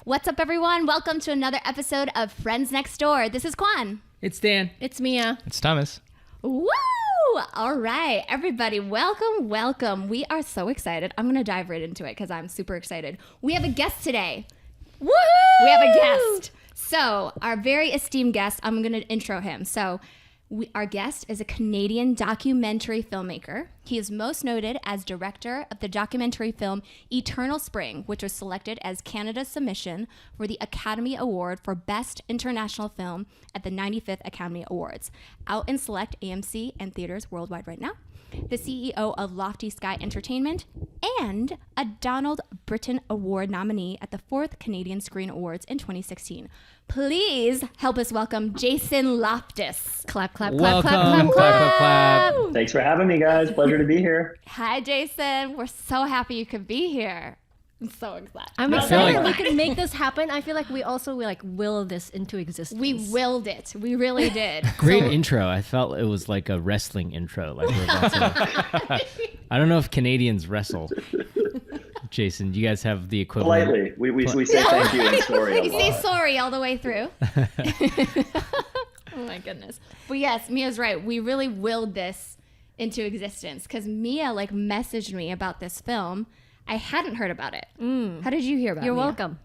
What's up, everyone? Welcome to another episode of Friends Next Door. This is Kwan. It's Dan. It's Mia. It's Thomas. Woo! All right, everybody, welcome, welcome. We are so excited. I'm going to dive right into it because I'm super excited. We have a guest today. Woohoo! We have a guest. So, our very esteemed guest, I'm going to intro him. So, our guest is a Canadian documentary filmmaker. He is most noted as director of the documentary film Eternal Spring, which was selected as Canada's submission for the Academy Award for Best International Film at the 95th Academy Awards, out in select AMC and theaters worldwide right now. The CEO of Lofty Sky Entertainment, and a Donald Britton Award nominee at the 4th Canadian Screen Awards in 2016. Please help us welcome Jason Loftus. Clap, clap, clap, Welcome. clap, clap, Clap, clap, clap. Thanks for having me, guys. Pleasure to be here. Hi, Jason. We're so happy you could be here. I'm so excited. I'm excited we can make this happen. I feel like we will this into existence. We willed it. We really did. Great intro. I felt it was like a wrestling intro. Like we're about to... I don't know if Canadians wrestle. Jason, do you guys have the equivalent? Politely, we say thank you and sorry. We say sorry all the way through. Oh my goodness. But yes, Mia's right. We really willed this into existence because Mia messaged me about this film. I hadn't heard about it. How did you hear about it? You're Mia? welcome.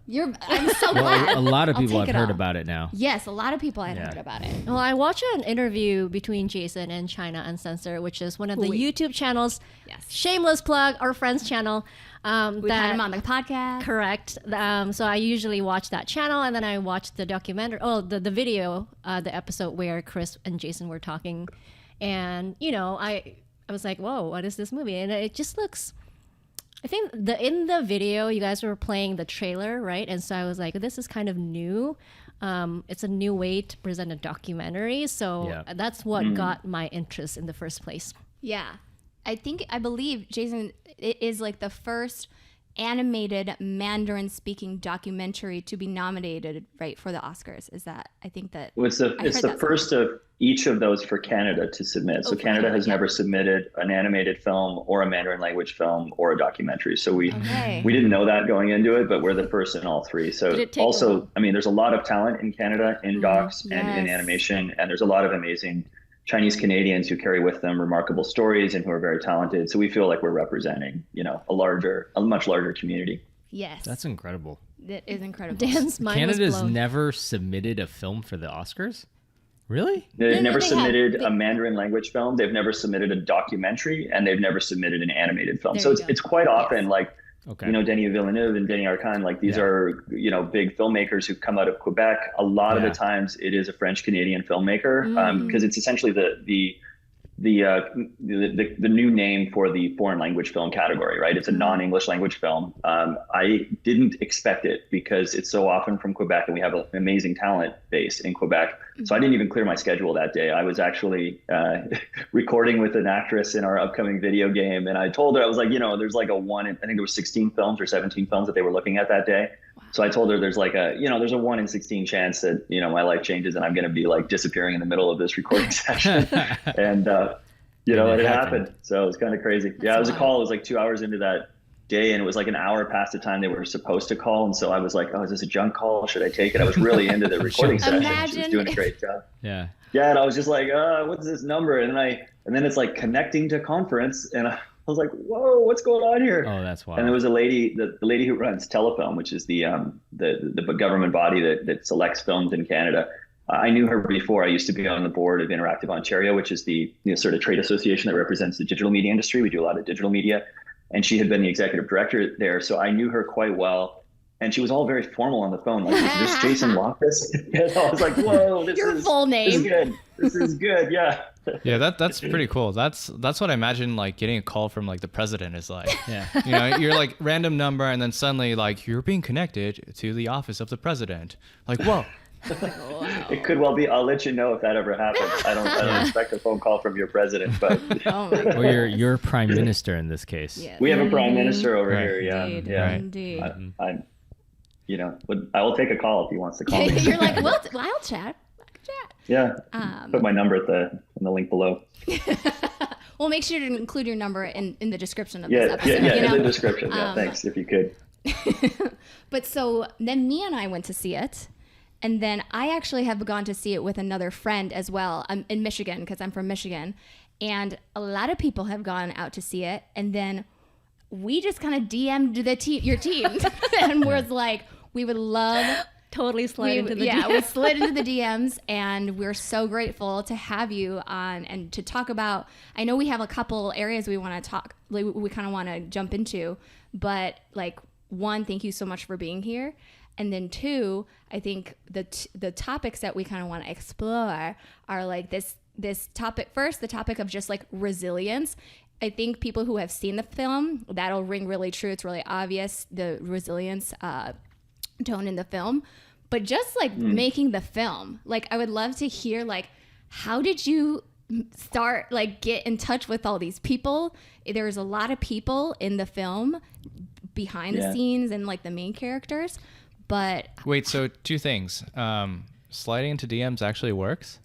I'm so glad. A lot of people have heard all. about it now. Yes, a lot of people had heard about it. Well, I watched an interview between Jason and China Uncensored, which is one of the YouTube channels. Yes. Shameless plug, our friend's channel. We've had him on the podcast. Correct. So I usually watch that channel, and then I watch the documentary, the video, the episode where Chris and Jason were talking. And, I was like, whoa, what is this movie? And it just looks... I think in the video, you guys were playing the trailer, right? And so I was like, this is kind of new. It's a new way to present a documentary. So that's what got my interest in the first place. Yeah. I believe, Jason, it is the first animated Mandarin-speaking documentary to be nominated, right, for the Oscars. Is that, I think that... Well, it's the first of each of those for Canada to submit. So Canada has never submitted an animated film or a Mandarin language film or a documentary. So we didn't know that going into it, but we're the first in all three. So also, there's a lot of talent in Canada in docs and in animation, and there's a lot of amazing Chinese Canadians who carry with them remarkable stories and who are very talented. So we feel like we're representing, a much larger community. Yes. That's incredible. That is incredible. Dan's mind was Canada's blown. never submitted a film for the Oscars? Really? They've never submitted a Mandarin language film. They've never submitted a documentary, and they've never submitted an animated film. So it's quite often Denis Villeneuve and Denis Arcand, these are, big filmmakers who come out of Quebec. A lot of the times it is a French-Canadian filmmaker because it's essentially the new name for the foreign language film category, right? It's a non-English language film. I didn't expect it because it's so often from Quebec and we have an amazing talent base in Quebec. So I didn't even clear my schedule that day. I was actually recording with an actress in our upcoming video game. And I told her, I was like, there's I think there was 16 films or 17 films that they were looking at that day. Wow. So I told her there's there's a 1 in 16 chance that, my life changes and I'm going to be disappearing in the middle of this recording session. And, it happened. So it was kind of crazy. It was a call. It was 2 hours into that day, and it was an hour past the time they were supposed to call. And so I was like, oh, is this a junk call? Should I take it? I was really into the recording session. She was doing a great job. Yeah. Yeah. And I was just like, what's this number? And then it's connecting to conference. And I was like, whoa, what's going on here? Oh, that's wild. And there was a lady, the lady who runs Telefilm, which is the government body that selects films in Canada. I knew her before. I used to be on the board of Interactive Ontario, which is the sort of trade association that represents the digital media industry. We do a lot of digital media. And she had been the executive director there. So I knew her quite well. And she was all very formal on the phone. Is this Jason Loftus? And I was like, whoa, Your full name. This is good. This is good. Yeah. Yeah, that's pretty cool. That's what I imagine getting a call from the president is like. Yeah. You're random number and then suddenly you're being connected to the office of the president. Whoa. Wow. It could well be. I'll let you know if that ever happens. I don't expect a phone call from your president, but or your prime minister in this case. Yes. We have a prime minister over here. Yeah, Indeed. I will take a call if he wants to call me. You're like, well, I'll chat. Yeah. Put my number in the link below. We'll make sure to include your number in the description of this episode. In the description. Yeah, thanks if you could. But so then me and I went to see it. And then I actually have gone to see it with another friend as well. I'm in Michigan because I'm from Michigan. And a lot of people have gone out to see it. And then we just kind of DM'd your team and was like, we would love... Totally slid into the DMs. DMs. We slid into the DMs, and we're so grateful to have you on and to talk about. I know we have a couple areas we want to talk, we kind of want to jump into, but like one, thank you so much for being here, and then two, I think the topics that we kind of want to explore are like this topic. First, the topic of just like resilience. I think people who have seen the film, that'll ring really true. It's really obvious, the resilience tone in the film, but just like making the film, like I would love to hear like, how did you start, like get in touch with all these people? There's a lot of people in the film behind the scenes and like the main characters, but Wait, so two things. Sliding into DMs actually works?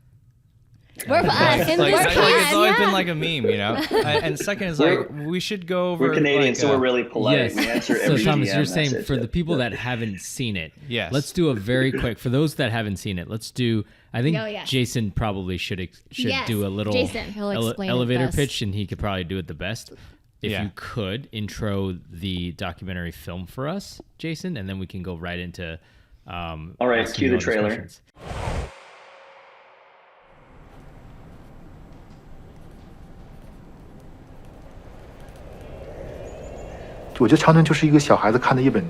we're us in Like, this it's always class. been like a meme, you know? And second is like, we should go over. We're Canadian, like, so we're really polite. Yes. We answer So every Thomas, DM you're saying message. for the people that haven't seen it, Yes. let's do a very quick, for those that haven't seen it, let's do, I think Oh, yes. Jason probably should Yes, do a little Jason. He'll explain it elevator best. pitch, and he could probably do it the best. If Yeah. you could intro the documentary film for us, Jason, and then we can go right into All right, asking cue you the all these trailer. questions. 我觉得长城就是一个小孩子看的一本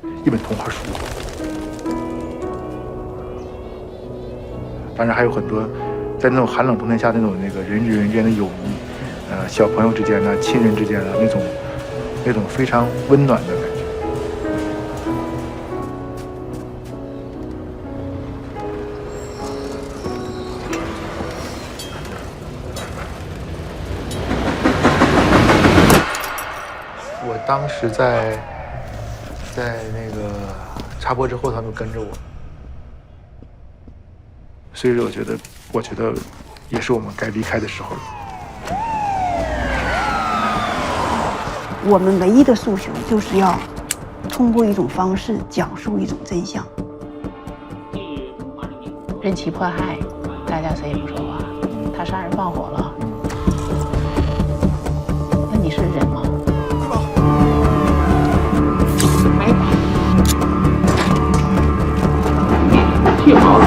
童话书，当然还有很多在那种寒冷冬天下那种人与人之间的友谊，小朋友之间的、亲人之间的那种非常温暖的感觉。我当时在那个插播之后，他们跟着我，所以我觉得也是我们该离开的时候了。我们唯一的诉求就是要通过一种方式讲述一种真相。任其迫害，大家谁也不说话。他杀人放火了，那你是人吗？没打。替毛子。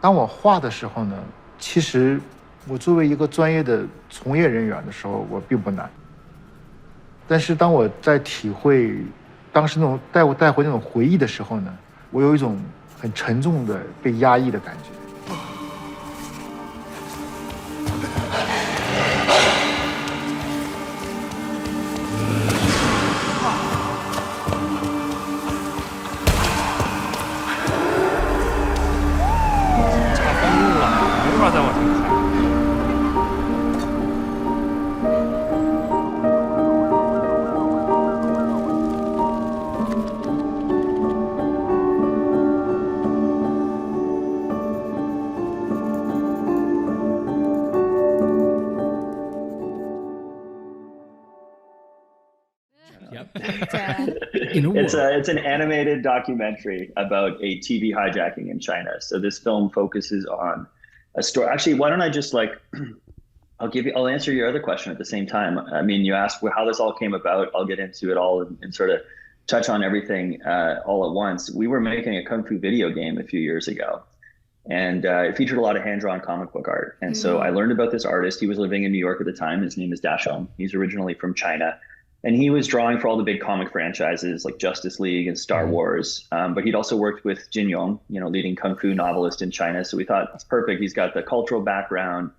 当我画的时候呢，其实我作为一个专业的从业人员的时候，我并不难。但是当我在体会当时那种带回那种回忆的时候呢，我有一种很沉重的被压抑的感觉。没法再往前看。Yep. In a It's world. it's an animated documentary about a TV hijacking in China. So this film focuses on a story. Actually, why don't I just I'll answer your other question at the same time. I mean, you asked how this all came about. I'll get into it all and sort of touch on everything all at once. We were making a kung fu video game a few years ago, and it featured a lot of hand-drawn comic book art. And so I learned about this artist. He was living in New York at the time. His name is Dashong. He's originally from China. And he was drawing for all the big comic franchises like Justice League and Star Wars. But he'd also worked with Jin Yong, leading kung fu novelist in China. So we thought it's perfect. He's got the cultural background.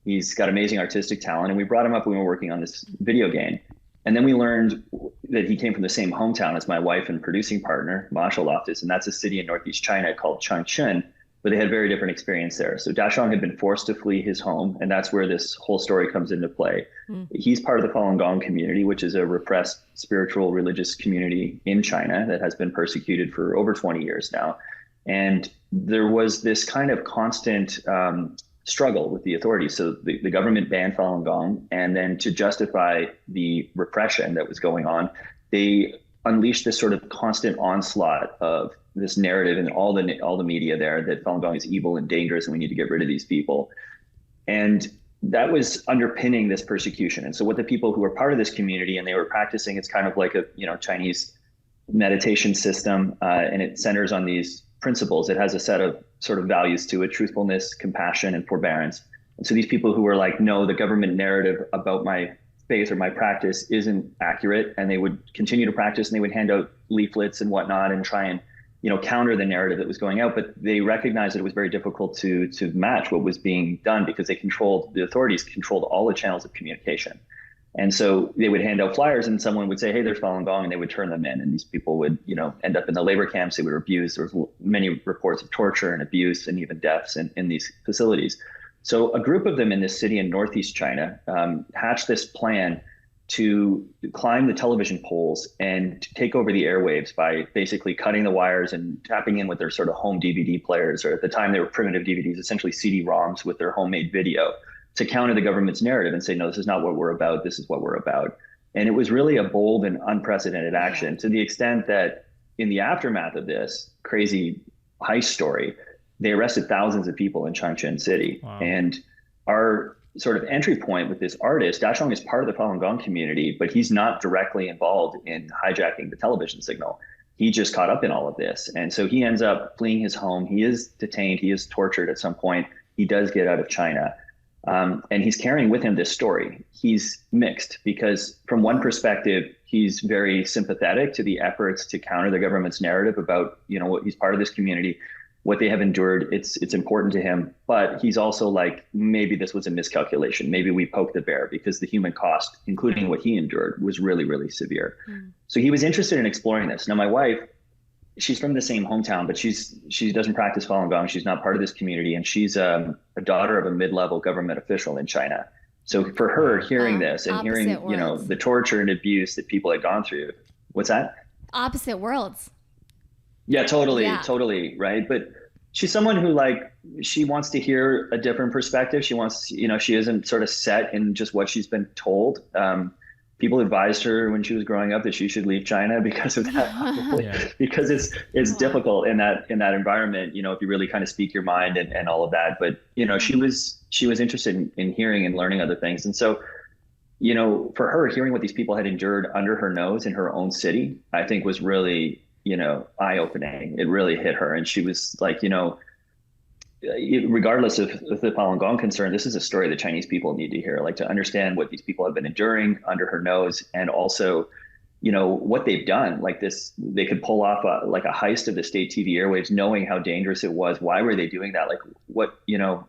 He's got amazing artistic talent. And we brought him up when we were working on this video game. And then we learned that he came from the same hometown as my wife and producing partner, Loftus. And that's a city in northeast China called Changchun. but they had very different experience there. So Dashong had been forced to flee his home, and that's where this whole story comes into play. He's part of the Falun Gong community, which is a repressed spiritual religious community in China that has been persecuted for over 20 years now. And there was this kind of constant struggle with the authorities. So the government banned Falun Gong, and then to justify the repression that was going on, they unleashed this sort of constant onslaught of this narrative in all the media there that Falun Gong is evil and dangerous and we need to get rid of these people. And that was underpinning this persecution. And so what the people who were part of this community and they were practicing, it's kind of like a Chinese meditation system, and it centers on these principles. It has a set of sort of values to it: truthfulness, compassion, and forbearance. And so these people who were like, no, the government narrative about my faith or my practice isn't accurate, and they would continue to practice, and they would hand out leaflets and whatnot and try and counter the narrative that was going out. But they recognized that it was very difficult to match what was being done because the authorities controlled all the channels of communication. And so they would hand out flyers and someone would say, hey, there's Falun Gong, and they would turn them in. And these people would, end up in the labor camps. They were abused. There was many reports of torture and abuse and even deaths in these facilities. So a group of them in this city in Northeast China hatched this plan to climb the television poles and to take over the airwaves by basically cutting the wires and tapping in with their sort of home DVD players, or at the time they were primitive DVDs, essentially CD-ROMs with their homemade video, to counter the government's narrative and say, no, this is not what we're about. This is what we're about. And it was really a bold and unprecedented action, to the extent that in the aftermath of this crazy heist story, they arrested thousands of people in Changchun City. Wow. And our sort of entry point with this artist, Dashong is part of the Falun Gong community, but he's not directly involved in hijacking the television signal. He just caught up in all of this. And so he ends up fleeing his home. He is detained. He is tortured at some point. He does get out of China. And he's carrying with him this story. He's mixed because from one perspective, he's very sympathetic to the efforts to counter the government's narrative about, what he's part of this community, what they have endured. It's important to him, but he's also like, maybe this was a miscalculation. Maybe we poked the bear, because the human cost, including what he endured, was really, really severe. So he was interested in exploring this. Now, my wife, she's from the same hometown, but she doesn't practice Falun Gong. She's not part of this community, and she's a daughter of a mid-level government official in China. So for her, hearing this and hearing, the torture and abuse that people had gone through, what's that? Opposite worlds. Yeah, totally, right? But she's someone who she wants to hear a different perspective. She wants, she isn't sort of set in just what she's been told. People advised her when she was growing up that she should leave China because of that, because it's difficult in that environment, if you really kind of speak your mind and all of that. But, she was interested in hearing and learning other things. And so, for her, hearing what these people had endured under her nose in her own city, I think was really, eye-opening. It really hit her. And she was like, regardless of the Falun Gong concern, this is a story that Chinese people need to hear, to understand what these people have been enduring under her nose, and also, what they've done. They could pull off a heist of the state TV airwaves, knowing how dangerous it was. Why were they doing that? What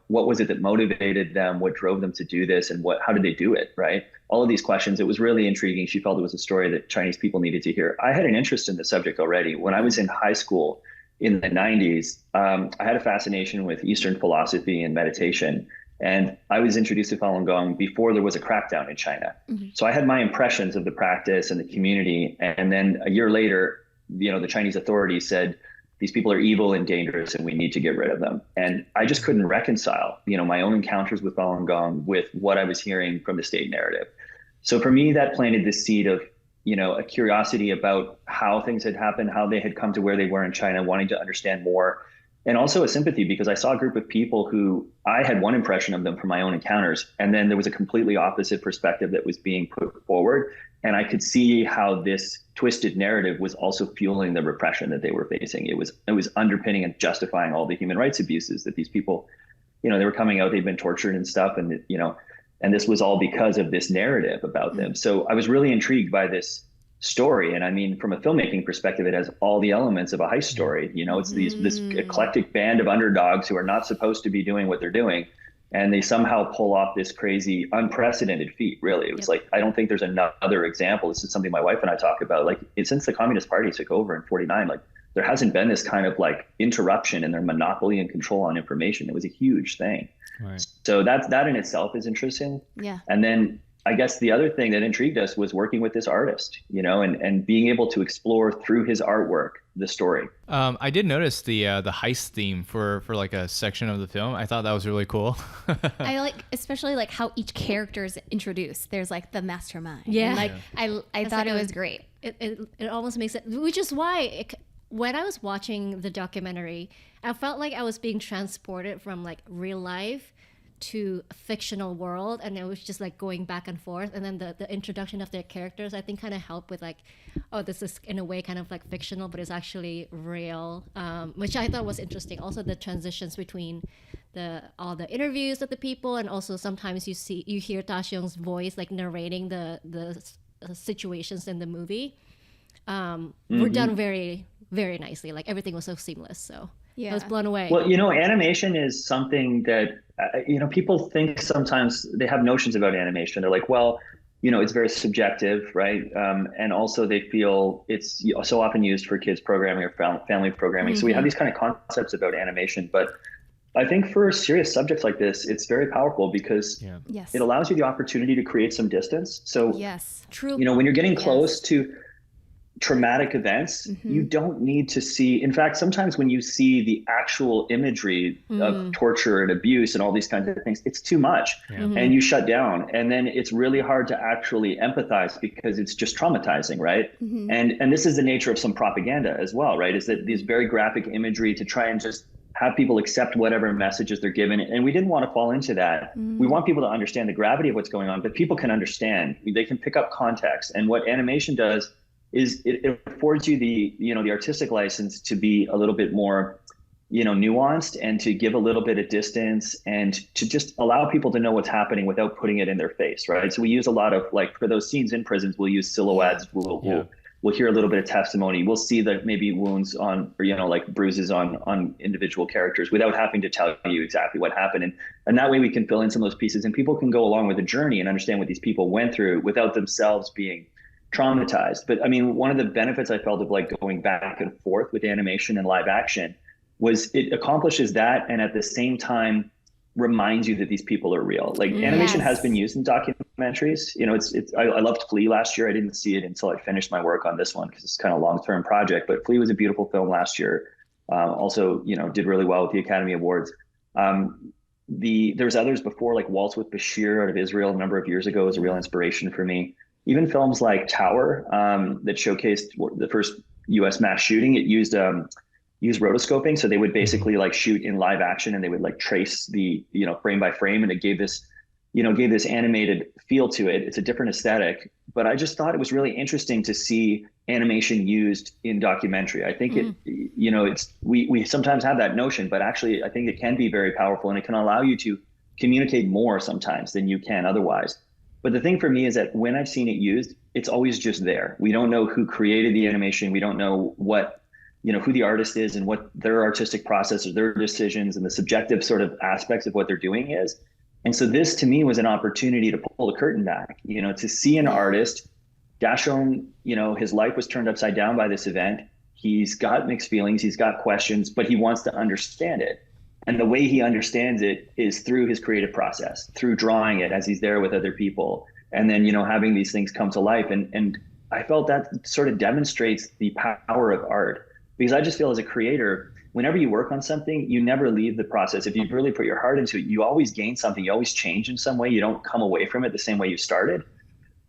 was it that motivated them? What drove them to do this? And how did they do it? Right? All of these questions. It was really intriguing. She felt it was a story that Chinese people needed to hear. I had an interest in the subject already. When I was in high school in the 90s, I had a fascination with Eastern philosophy and meditation. And I was introduced to Falun Gong before there was a crackdown in China. So I had my impressions of the practice and the community. And then a year later, the Chinese authorities said, these people are evil and dangerous and we need to get rid of them. And I just couldn't reconcile, my own encounters with Falun Gong with what I was hearing from the state narrative. So for me, that planted the seed of, a curiosity about how things had happened, how they had come to where they were in China, wanting to understand more. And also a sympathy, because I saw a group of people who I had one impression of them from my own encounters. And then there was a completely opposite perspective that was being put forward. And I could see how this twisted narrative was also fueling the repression that they were facing. It was underpinning and justifying all the human rights abuses that these people, they were coming out, they'd been tortured and stuff. And, and this was all because of this narrative about them. So I was really intrigued by this story. And I mean, from a filmmaking perspective, it has all the elements of a heist story. It's this eclectic band of underdogs who are not supposed to be doing what they're doing. And they somehow pull off this crazy, unprecedented feat, really. It was I don't think there's another example. This is something my wife and I talk about. Since the Communist Party took over in 49, there hasn't been this kind of like interruption in their monopoly and control on information. It was a huge thing. Right. So that in itself is interesting. Yeah. And then I guess the other thing that intrigued us was working with this artist, you know, and being able to explore through his artwork the story. I did notice the heist theme for like a section of the film. I thought that was really cool. I like, especially like how each character is introduced. There's like the mastermind. Yeah. And, like I thought like it a- was great. It almost makes it, which is why when I was watching the documentary, I felt like I was being transported from like real life to a fictional world, and it was just like going back and forth. And then the introduction of their characters, I think, kind of helped with like, oh, this is in a way kind of like fictional, but it's actually real, which I thought was interesting. Also, the transitions between all the interviews of the people, and also sometimes you hear Ta Xiong's voice like narrating the situations in the movie. Were done very, very nicely. Like everything was so seamless. So I was blown away. Well, you know, animation is something that, you know, people think sometimes they have notions about animation. They're like, well, you know, it's very subjective, right? And also they feel it's so often used for kids programming or family programming. So we have these kind of concepts about animation. But I think for serious subjects like this, it's very powerful because Yes. it allows you the opportunity to create some distance. So, Yes. True. you know, when you're getting close to traumatic events, you don't need to see, in fact, sometimes when you see the actual imagery of torture and abuse and all these kinds of things, it's too much and you shut down, and then it's really hard to actually empathize because it's just traumatizing, right? And this is the nature of some propaganda as well, right? Is that these very graphic imagery to try and just have people accept whatever messages they're given. And we didn't want to fall into that. We want people to understand the gravity of what's going on, but people can understand, they can pick up context. And what animation does is it affords you the artistic license to be a little bit more, nuanced, and to give a little bit of distance, and to just allow people to know what's happening without putting it in their face, right? So we use a lot of, like, for those scenes in prisons, we'll use silhouettes. We'll hear a little bit of testimony. We'll see that maybe wounds on, or, like bruises on individual characters without having to tell you exactly what happened. And that way we can fill in some of those pieces, and people can go along with the journey and understand what these people went through without themselves being traumatized. But I mean, one of the benefits I felt of like going back and forth with animation and live action was it accomplishes that, and at the same time reminds you that these people are real. Like animation has been used in documentaries. I loved Flea last year. I didn't see it until I finished my work on this one because it's kind of a long-term project. But Flea was a beautiful film last year. Also, did really well with the Academy Awards. There's others before, like Waltz with Bashir out of Israel a number of years ago was a real inspiration for me. Even films like Tower, that showcased the first U.S. mass shooting, it used rotoscoping. So they would basically like shoot in live action, and they would like trace the, frame by frame, and it gave this animated feel to it. It's a different aesthetic, but I just thought it was really interesting to see animation used in documentary. I think we sometimes have that notion, but actually I think it can be very powerful, and it can allow you to communicate more sometimes than you can otherwise. But the thing for me is that when I've seen it used, it's always just there. We don't know who created the animation. We don't know what, who the artist is and what their artistic process or their decisions and the subjective sort of aspects of what they're doing is. And so this to me was an opportunity to pull the curtain back, to see an artist. Dashon, his life was turned upside down by this event. He's got mixed feelings. He's got questions, but he wants to understand it. And the way he understands it is through his creative process, through drawing it as he's there with other people, and then, having these things come to life. And I felt that sort of demonstrates the power of art, because I just feel as a creator, whenever you work on something, you never leave the process. If you really put your heart into it, you always gain something. You always change in some way. You don't come away from it the same way you started.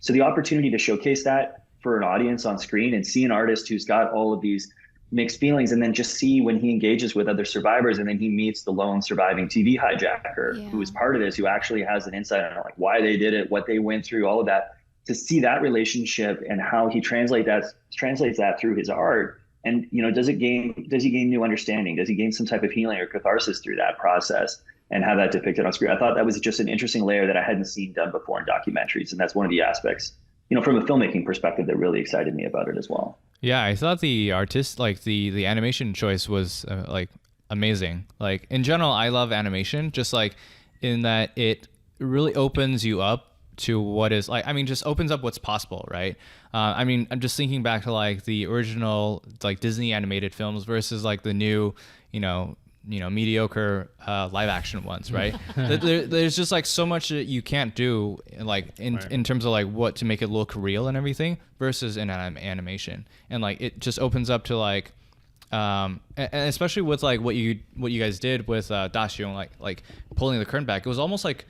So the opportunity to showcase that for an audience on screen and see an artist who's got all of these mixed feelings, and then just see when he engages with other survivors, and then he meets the lone surviving TV hijacker who is part of this, who actually has an insight on like why they did it, what they went through, all of that, to see that relationship and how he translates that through his art. And does he gain new understanding? Does he gain some type of healing or catharsis through that process, and have that depicted on screen? I thought that was just an interesting layer that I hadn't seen done before in documentaries, and that's one of the aspects, from a filmmaking perspective, that really excited me about it as well. Yeah, I thought the the animation choice was amazing. Like in general, I love animation, just like in that it really opens you up to what is like, I mean, just opens up what's possible, right? I mean, I'm just thinking back to like the original like Disney animated films versus like the new, mediocre live action ones, right? There's just like so much that you can't do like in terms of like what to make it look real and everything versus in animation, and like it just opens up to like and especially with like what you guys did with Daxiong, like pulling the curtain back, it was almost like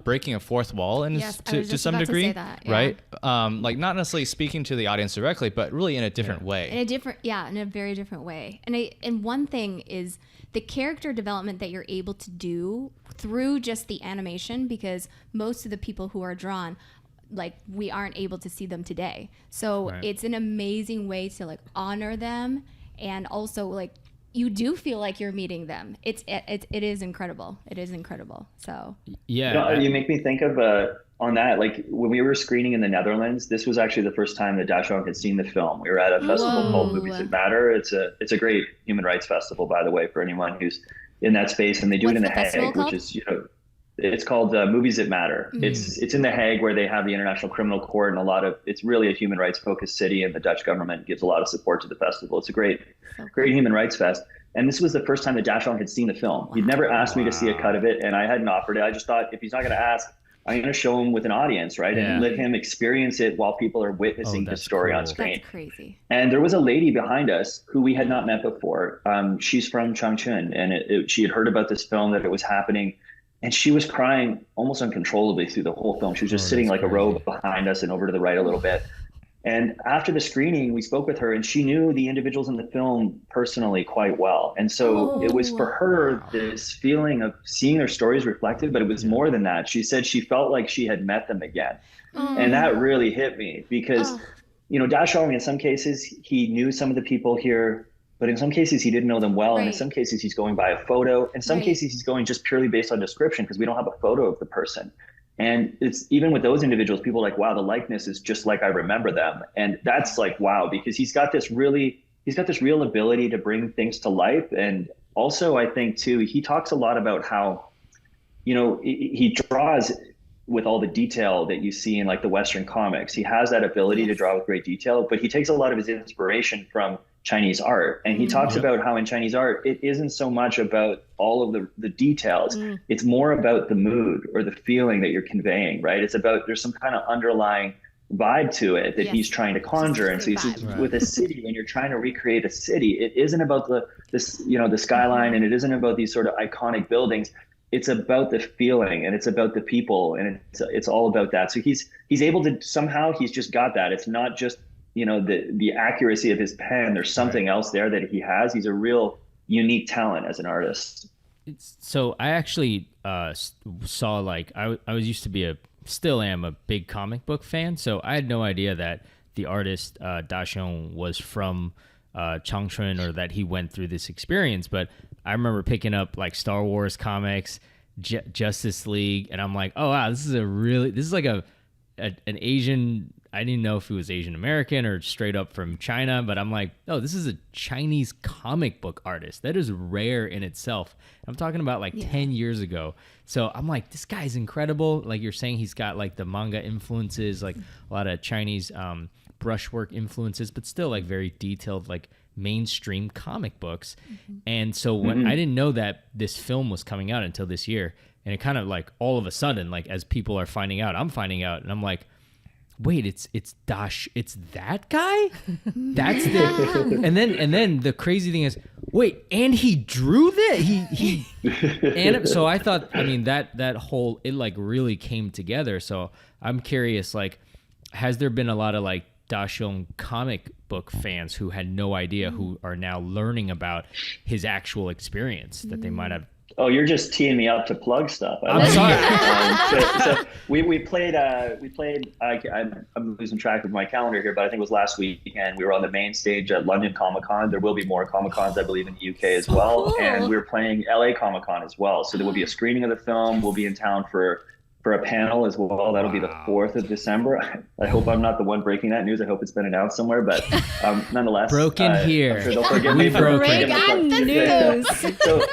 breaking a fourth wall to some degree, right? Like not necessarily speaking to the audience directly, but really in a different way. In a very different way. And one thing is the character development that you're able to do through just the animation, because most of the people who are drawn, like, we aren't able to see them today. So it's an amazing way to like honor them, and also like you do feel like you're meeting them. It is incredible. It is incredible. So yeah, you make me think of on that, like when we were screening in the Netherlands, this was actually the first time that Daxiong had seen the film. We were at a festival called Movies That Matter. It's a great human rights festival, by the way, for anyone who's in that space, and they do it in The Hague, which is it's called Movies That Matter. It's in The Hague, where they have the International Criminal Court, and it's really a human rights focused city, and the Dutch government gives a lot of support to the festival. It's a great human rights fest. And this was the first time that Daxiong had seen the film. He'd never asked me to see a cut of it, and I hadn't offered it. I just thought, if he's not going to ask, I'm going to show him with an audience, right? Yeah. And let him experience it while people are witnessing his story on screen. That's crazy. And there was a lady behind us who we had not met before. She's from Changchun, and she had heard about this film, that it was happening. And she was crying almost uncontrollably through the whole film. She was just sitting like a row behind us and over to the right a little bit. And after the screening, we spoke with her, and she knew the individuals in the film personally quite well. And so it was for her this feeling of seeing their stories reflected, but it was more than that. She said she felt like she had met them again. And that really hit me, because, Daxiong, in some cases, he knew some of the people here, but in some cases he didn't know them well. And in some cases he's going by a photo. In some cases he's going just purely based on description, because we don't have a photo of the person. And it's even with those individuals, people are like, wow, the likeness is just like I remember them. And that's like, wow, because he's got this real ability to bring things to life. And also, I think too, he talks a lot about how, he draws with all the detail that you see in like the Western comics. He has that ability to draw with great detail, but he takes a lot of his inspiration from Chinese art. And he talks about how in Chinese art, it isn't so much about all of the details. It's more about the mood or the feeling that you're conveying, right? It's about, there's some kind of underlying vibe to it that he's trying to conjure. And so with a city, when you're trying to recreate a city, it isn't about the skyline, and it isn't about these sort of iconic buildings. It's about the feeling, and it's about the people, and it's all about that. So he's able to, somehow he's just got that. It's not just the accuracy of his pen. There's something else there that he has. He's a real unique talent as an artist. So I actually saw, like, I still am a big comic book fan. So I had no idea that the artist Daxiong was from Changchun, or that he went through this experience. But I remember picking up like Star Wars comics, Justice League, and I'm like, oh wow, this is like an Asian. I didn't know if he was Asian American or straight up from China, but I'm like, oh, this is a Chinese comic book artist. That is rare in itself. I'm talking about like 10 years ago. So I'm like, this guy's incredible. Like you're saying, he's got like the manga influences, like a lot of Chinese brushwork influences, but still like very detailed, like mainstream comic books. And so when I didn't know that this film was coming out until this year, and it kind of like all of a sudden, like as people are finding out, I'm finding out, and I'm like, wait, it's that guy? That's the and then the crazy thing is, wait, and he drew that? So I thought, I mean, that whole, it like really came together. So I'm curious, like, has there been a lot of like Daxiong comic book fans who had no idea, who are now learning about his actual experience that they might have? Oh, you're just teeing me up to plug stuff. I'm sorry. So we played. I'm losing track of my calendar here, but I think it was last weekend. We were on the main stage at London Comic Con. There will be more Comic Cons, I believe, in the UK as well. Cool. And we were playing LA Comic Con as well. So there will be a screening of the film. We'll be in town for for a panel as well. That'll be the 4th of December. I hope I'm not the one breaking that news. I hope it's been announced somewhere, but nonetheless. Broken here. I'm sure they'll forgive me for broken. Break the news. So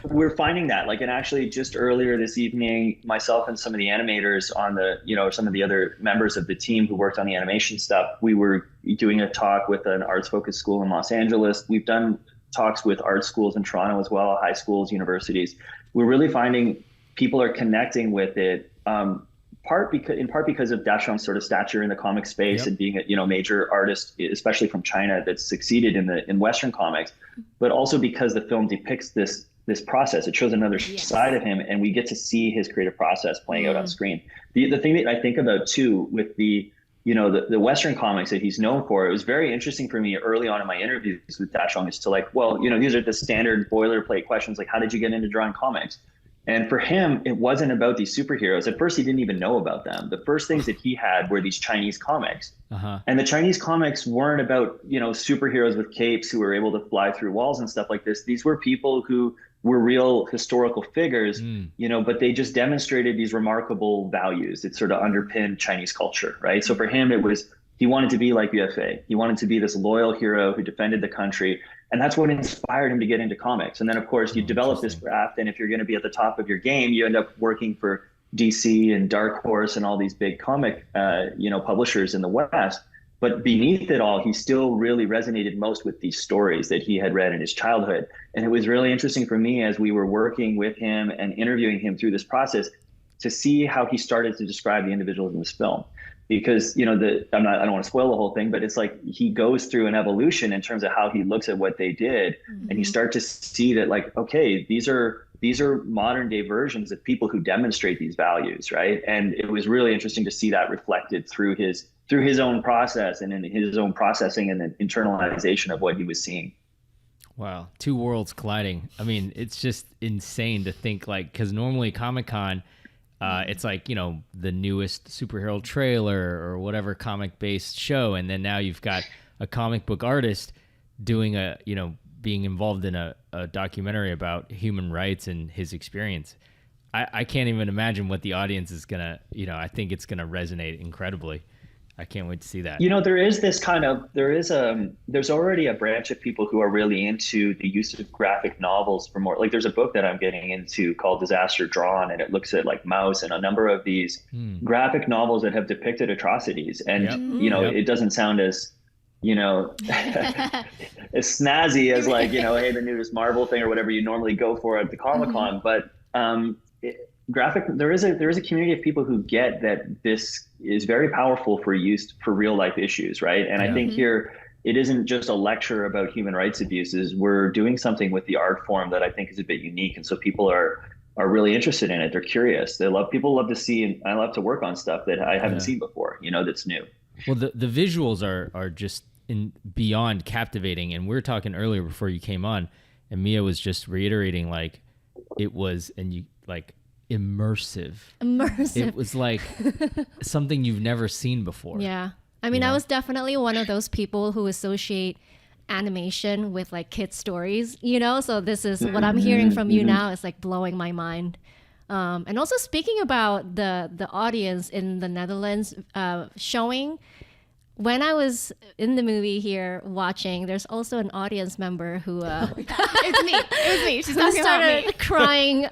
we're finding that, like, and actually just earlier this evening, myself and some of the animators on the, some of the other members of the team who worked on the animation stuff, we were doing a talk with an arts focused school in Los Angeles. We've done talks with art schools in Toronto as well, high schools, universities. We're really finding people are connecting with it, in part because of Dashong's sort of stature in the comic space and being a major artist, especially from China, that's succeeded in Western comics, but also because the film depicts this process. It shows another side of him, and we get to see his creative process playing out on screen. The thing that I think about too with the Western comics that he's known for, it was very interesting for me early on in my interviews with Dashong is to these are the standard boilerplate questions, like, how did you get into drawing comics? And for him, it wasn't about these superheroes. At first, he didn't even know about them. The first things that he had were these Chinese comics. And the Chinese comics weren't about, superheroes with capes who were able to fly through walls and stuff like this. These were people who were real historical figures, but they just demonstrated these remarkable values that sort of underpinned Chinese culture, right? So for him, he wanted to be like UFA. He wanted to be this loyal hero who defended the country. And that's what inspired him to get into comics. And then, of course, you develop this craft. And if you're going to be at the top of your game, you end up working for DC and Dark Horse and all these big comic, publishers in the West. But beneath it all, he still really resonated most with these stories that he had read in his childhood. And it was really interesting for me as we were working with him and interviewing him through this process to see how he started to describe the individuals in this film. Because, I don't want to spoil the whole thing, but it's like he goes through an evolution in terms of how he looks at what they did. And you start to see that, like, okay, these are modern day versions of people who demonstrate these values, right? And it was really interesting to see that reflected through his own process and in his own processing and the internalization of what he was seeing. Wow, two worlds colliding. I mean, it's just insane to think, because normally Comic-Con, it's like, the newest superhero trailer or whatever comic-based show, and then now you've got a comic book artist doing being involved in a documentary about human rights and his experience. I can't even imagine what the audience is gonna, I think it's gonna resonate incredibly. I can't wait to see that. There's already a branch of people who are really into the use of graphic novels for more, like there's a book that I'm getting into called Disaster Drawn, and it looks at like Mouse and a number of these graphic novels that have depicted atrocities. And, it doesn't sound as, as snazzy as like, hey, the newest Marvel thing or whatever you normally go for at the Comic-Con. But, there is a community of people who get that this is very powerful for use for real life issues, right? And I think here it isn't just a lecture about human rights abuses. We're doing something with the art form that I think is a bit unique, and so people are really interested in it. They're curious. People love to see, and I love to work on stuff that I haven't seen before, that's new. Well, the visuals are just beyond captivating, and we were talking earlier before you came on, and Mia was just reiterating like it was, and you like. Immersive. It was like something you've never seen before. Yeah. I mean, I was definitely one of those people who associate animation with like kid stories, so this is what I'm hearing from you now is like blowing my mind. And also speaking about the audience in the Netherlands showing, when I was in the movie here watching, there's also an audience member who It was me. She's talking about me. Started crying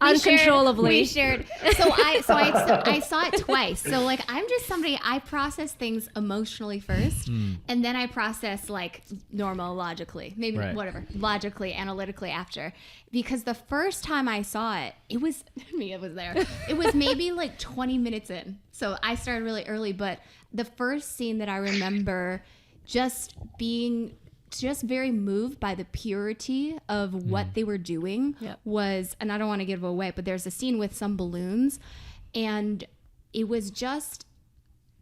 uncontrollably. We shared. So I saw it twice. So like I'm just somebody, I process things emotionally first, and then I process like normal logically, maybe whatever, logically, analytically after. Because the first time I saw it, it was Mia was there. It was maybe like 20 minutes in. So I started really early, but the first scene that I remember just being very moved by the purity of what they were doing was, and I don't want to give it away, but there's a scene with some balloons, and it was just,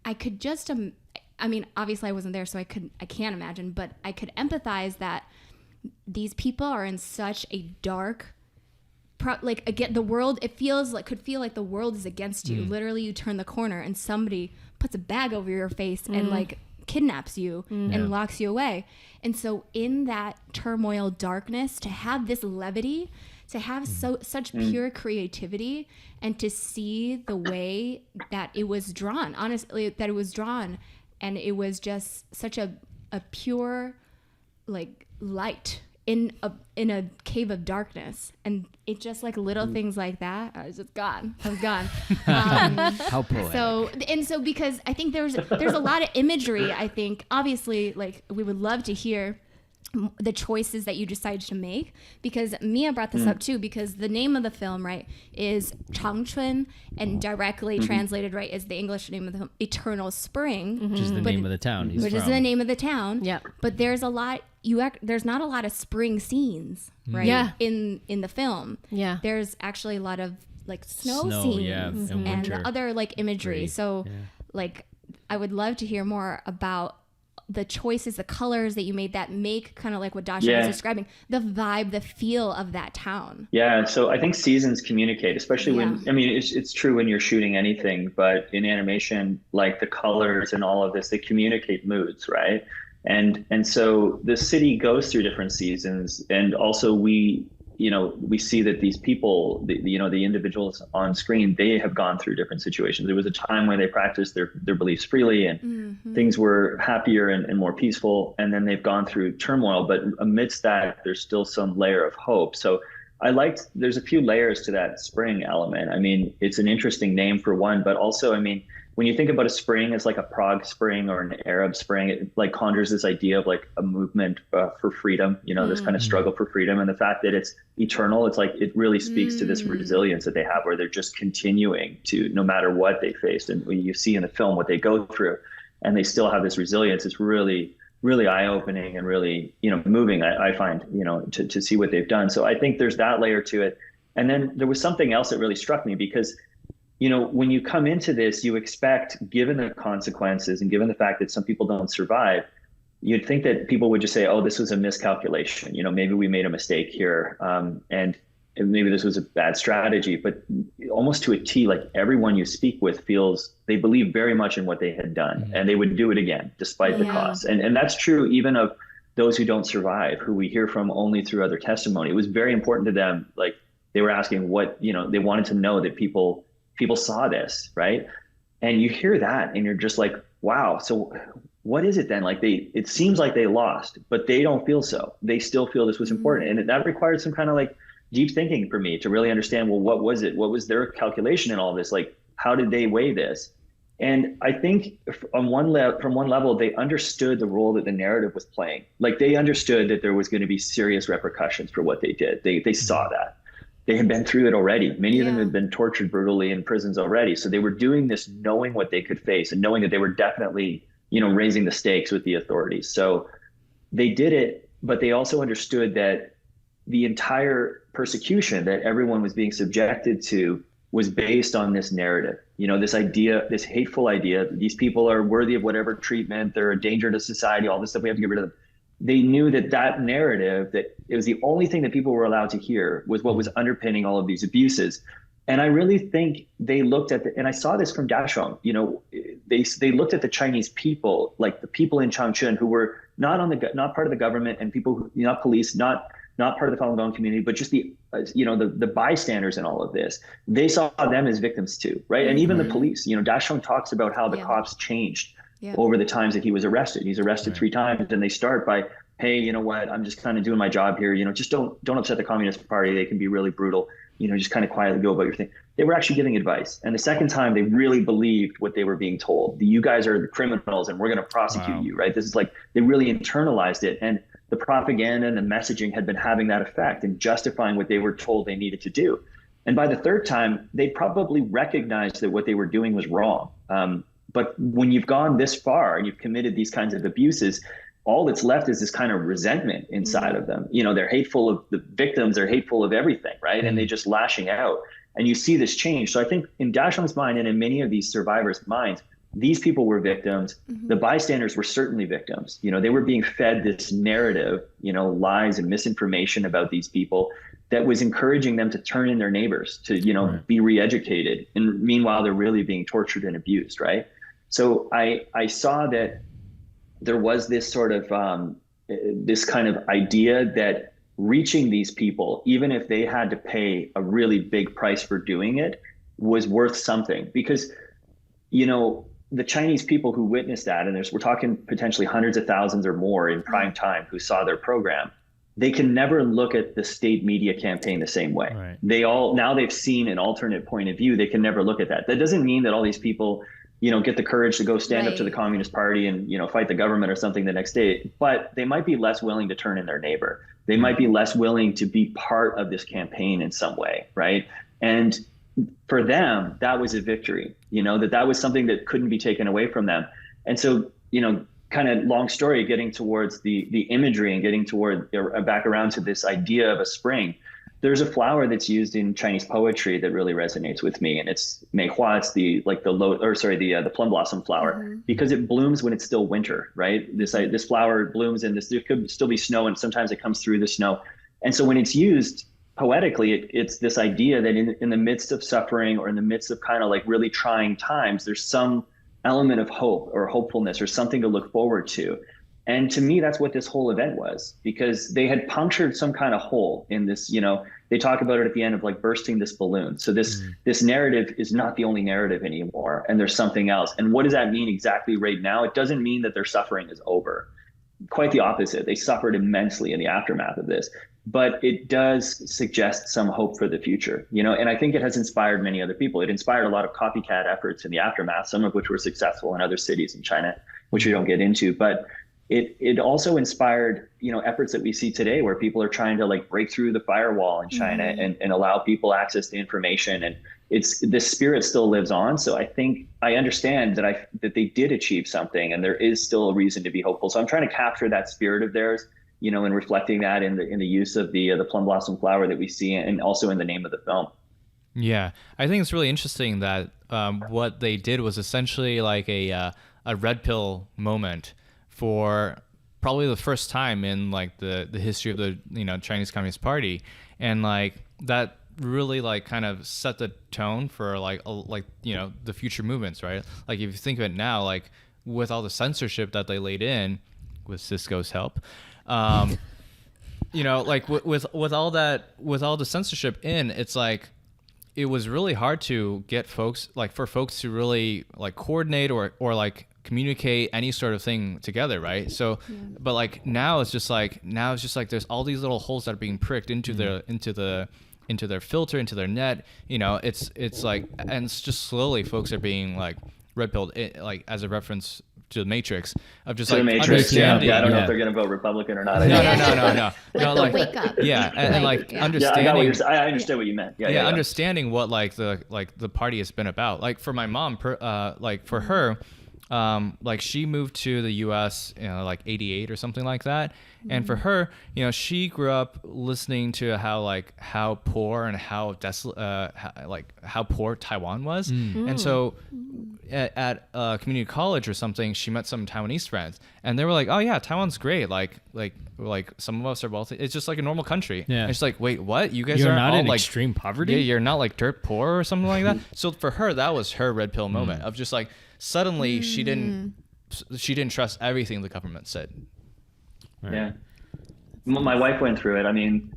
I could just, I mean, obviously I wasn't there, so I can't imagine, but I could empathize that these people are in such a dark, like again, the world, could feel like the world is against you. Literally, you turn the corner and somebody puts a bag over your face and like kidnaps you and locks you away. And so in that turmoil, darkness, to have this levity, to have such pure creativity and to see the way that it was drawn, honestly, and it was just such a pure like light in a cave of darkness, and it just like little things like that. I was gone. How poetic. So because I think there's a lot of imagery. I think obviously like we would love to hear the choices that you decided to make, because Mia brought this up too, because the name of the film, right, is Changchun, and directly translated, right, is the English name of the film, Eternal Spring, which is the name of the town he's which from. is the name of the town. Yeah. But there's there's not a lot of spring scenes, right? Yeah. In the film. Yeah. There's actually a lot of like snow scenes, yeah, and winter. other like imagery. Great. So like I would love to hear more about the choices, the colors that you made that make kind of like what Dasha was describing, the vibe, the feel of that town. Yeah, so I think seasons communicate, especially when, I mean, it's true when you're shooting anything, but in animation, like the colors and all of this, they communicate moods, right? And so the city goes through different seasons, and also we see that these people, the individuals on screen, they have gone through different situations. There was a time when they practiced their beliefs freely, and things were happier and more peaceful. And then they've gone through turmoil, but amidst that, there's still some layer of hope. So there's a few layers to that spring element. I mean, it's an interesting name for one, but also, I mean, when you think about a spring as like a Prague Spring or an Arab Spring, it like conjures this idea of like a movement for freedom, this kind of struggle for freedom. And the fact that it's eternal, it's like, it really speaks to this resilience that they have, where they're just continuing to, no matter what they faced. And when you see in the film what they go through, and they still have this resilience, it's really, really eye-opening and really, moving, I find, to see what they've done. So I think there's that layer to it. And then there was something else that really struck me, because when you come into this, you expect, given the consequences and given the fact that some people don't survive, you'd think that people would just say, oh, this was a miscalculation. Maybe we made a mistake here. And maybe this was a bad strategy. But almost to a T, like everyone you speak with feels they believe very much in what they had done, and they would do it again, despite the costs. And that's true even of those who don't survive, who we hear from only through other testimony. It was very important to them. Like they were asking they wanted to know that people saw this, right? And you hear that and you're just like, wow, so what is it then? Like it seems like they lost, but they don't feel so. They still feel this was important. And that required some kind of like deep thinking for me to really understand, well, what was it? What was their calculation in all this? Like, how did they weigh this? And I think from one level, they understood the role that the narrative was playing. Like they understood that there was going to be serious repercussions for what they did. They saw that. They had been through it already. Many of them had been tortured brutally in prisons already. So they were doing this knowing what they could face and knowing that they were definitely, raising the stakes with the authorities. So they did it, but they also understood that the entire persecution that everyone was being subjected to was based on this narrative, this idea, this hateful idea, these people are worthy of whatever treatment, they're a danger to society, all this stuff, we have to get rid of them. They knew that narrative, that it was the only thing that people were allowed to hear, was what was underpinning all of these abuses. And I really think they looked at and I saw this from Dashong, they looked at the Chinese people, like the people in Changchun who were not part of the government, and people who, not police, not part of the Falun Gong community, but just the bystanders in all of this. They saw them as victims too, right? And even the police, Dashong talks about how the cops changed over the times that he was arrested. He's arrested 3 times, and they start by, hey, you know what? I'm just kind of doing my job here. Just don't upset the Communist Party. They can be really brutal. Just kind of quietly go about your thing. They were actually giving advice. And the second time, they really believed what they were being told. You guys are the criminals, and we're going to prosecute you, right? This is like, they really internalized it. And the propaganda and the messaging had been having that effect and justifying what they were told they needed to do. And by the third time, they probably recognized that what they were doing was wrong. But when you've gone this far and you've committed these kinds of abuses, all that's left is this kind of resentment inside of them. They're hateful of the victims, they're hateful of everything, right? And they're just lashing out. And you see this change. So I think in Dashong's mind and in many of these survivors' minds, these people were victims. The bystanders were certainly victims. They were being fed this narrative, lies and misinformation about these people that was encouraging them to turn in their neighbors, to, be re-educated. And meanwhile, they're really being tortured and abused, right? So I saw that there was this sort of, this kind of idea that reaching these people, even if they had to pay a really big price for doing it, was worth something. Because, you know, the Chinese people who witnessed that, and we're talking potentially hundreds of thousands or more in prime time who saw their program, they can never look at the state media campaign the same way. Right. Now they've seen an alternate point of view. They can never look at that. That doesn't mean that all these people, you know, get the courage to go stand up to the Communist Party and, you know, fight the government or something the next day, but they might be less willing to turn in their neighbor. They might be less willing to be part of this campaign in some way, right? And for them, that was a victory, you know, that was something that couldn't be taken away from them. And so, you know, kind of long story, getting towards the imagery and getting toward back around to this idea of a spring. There's a flower that's used in Chinese poetry that really resonates with me, and it's meihua. It's the plum blossom flower, because it blooms when it's still winter, right? This flower blooms and there could still be snow, and sometimes it comes through the snow. And so when it's used poetically, it's this idea that in the midst of suffering or in the midst of kind of like really trying times, there's some element of hope or hopefulness or something to look forward to. And to me, that's what this whole event was, because they had punctured some kind of hole in this, you know, they talk about it at the end of like bursting this balloon. So this narrative is not the only narrative anymore, and there's something else. And what does that mean exactly right now? It doesn't mean that their suffering is over. Quite the opposite. They suffered immensely in the aftermath of this, but it does suggest some hope for the future, you know, and I think it has inspired many other people. It inspired a lot of copycat efforts in the aftermath, some of which were successful in other cities in China, which we don't get into, but it also inspired, you know, efforts that we see today where people are trying to like break through the firewall in China and allow people access to information. And the spirit still lives on. So I think I understand that they did achieve something, and there is still a reason to be hopeful. So I'm trying to capture that spirit of theirs, you know, and reflecting that in the use of the plum blossom flower that we see, and also in the name of the film. Yeah, I think it's really interesting that what they did was essentially like a red pill moment for probably the first time in like the history of the, you know, Chinese Communist Party, and like that really like kind of set the tone for like you know, the future movements, right? Like if you think of it now, like with all the censorship that they laid in with Cisco's help, you know, like with all the censorship in, it's like it was really hard to get folks to really like coordinate or like communicate any sort of thing together, right? So but like now it's just like there's all these little holes that are being pricked into their filter, into their net, you know. It's like, and it's just slowly folks are being like red pilled, like as a reference to the Matrix, of just like understanding. Yeah, I don't know if they're gonna vote Republican or not. No, like wake up. Yeah, and like understanding. I understand what you meant. Yeah, understanding what like the party has been about. Like for my mom, like for her, like she moved to the U.S. Like 88 or something like that, and for her, you know, she grew up listening to how poor and how desolate, how poor Taiwan was, and so at community college or something, she met some Taiwanese friends, and they were like, "Oh yeah, Taiwan's great. Like some of us are wealthy. It's just like a normal country." Yeah. And she's like, "Wait, what? You guys You're are not all in like extreme poverty? Yeah, you're not like dirt poor or something like that." So for her, that was her red pill moment of just like suddenly she didn't trust everything the government said. Right. Yeah. My wife went through it. I mean,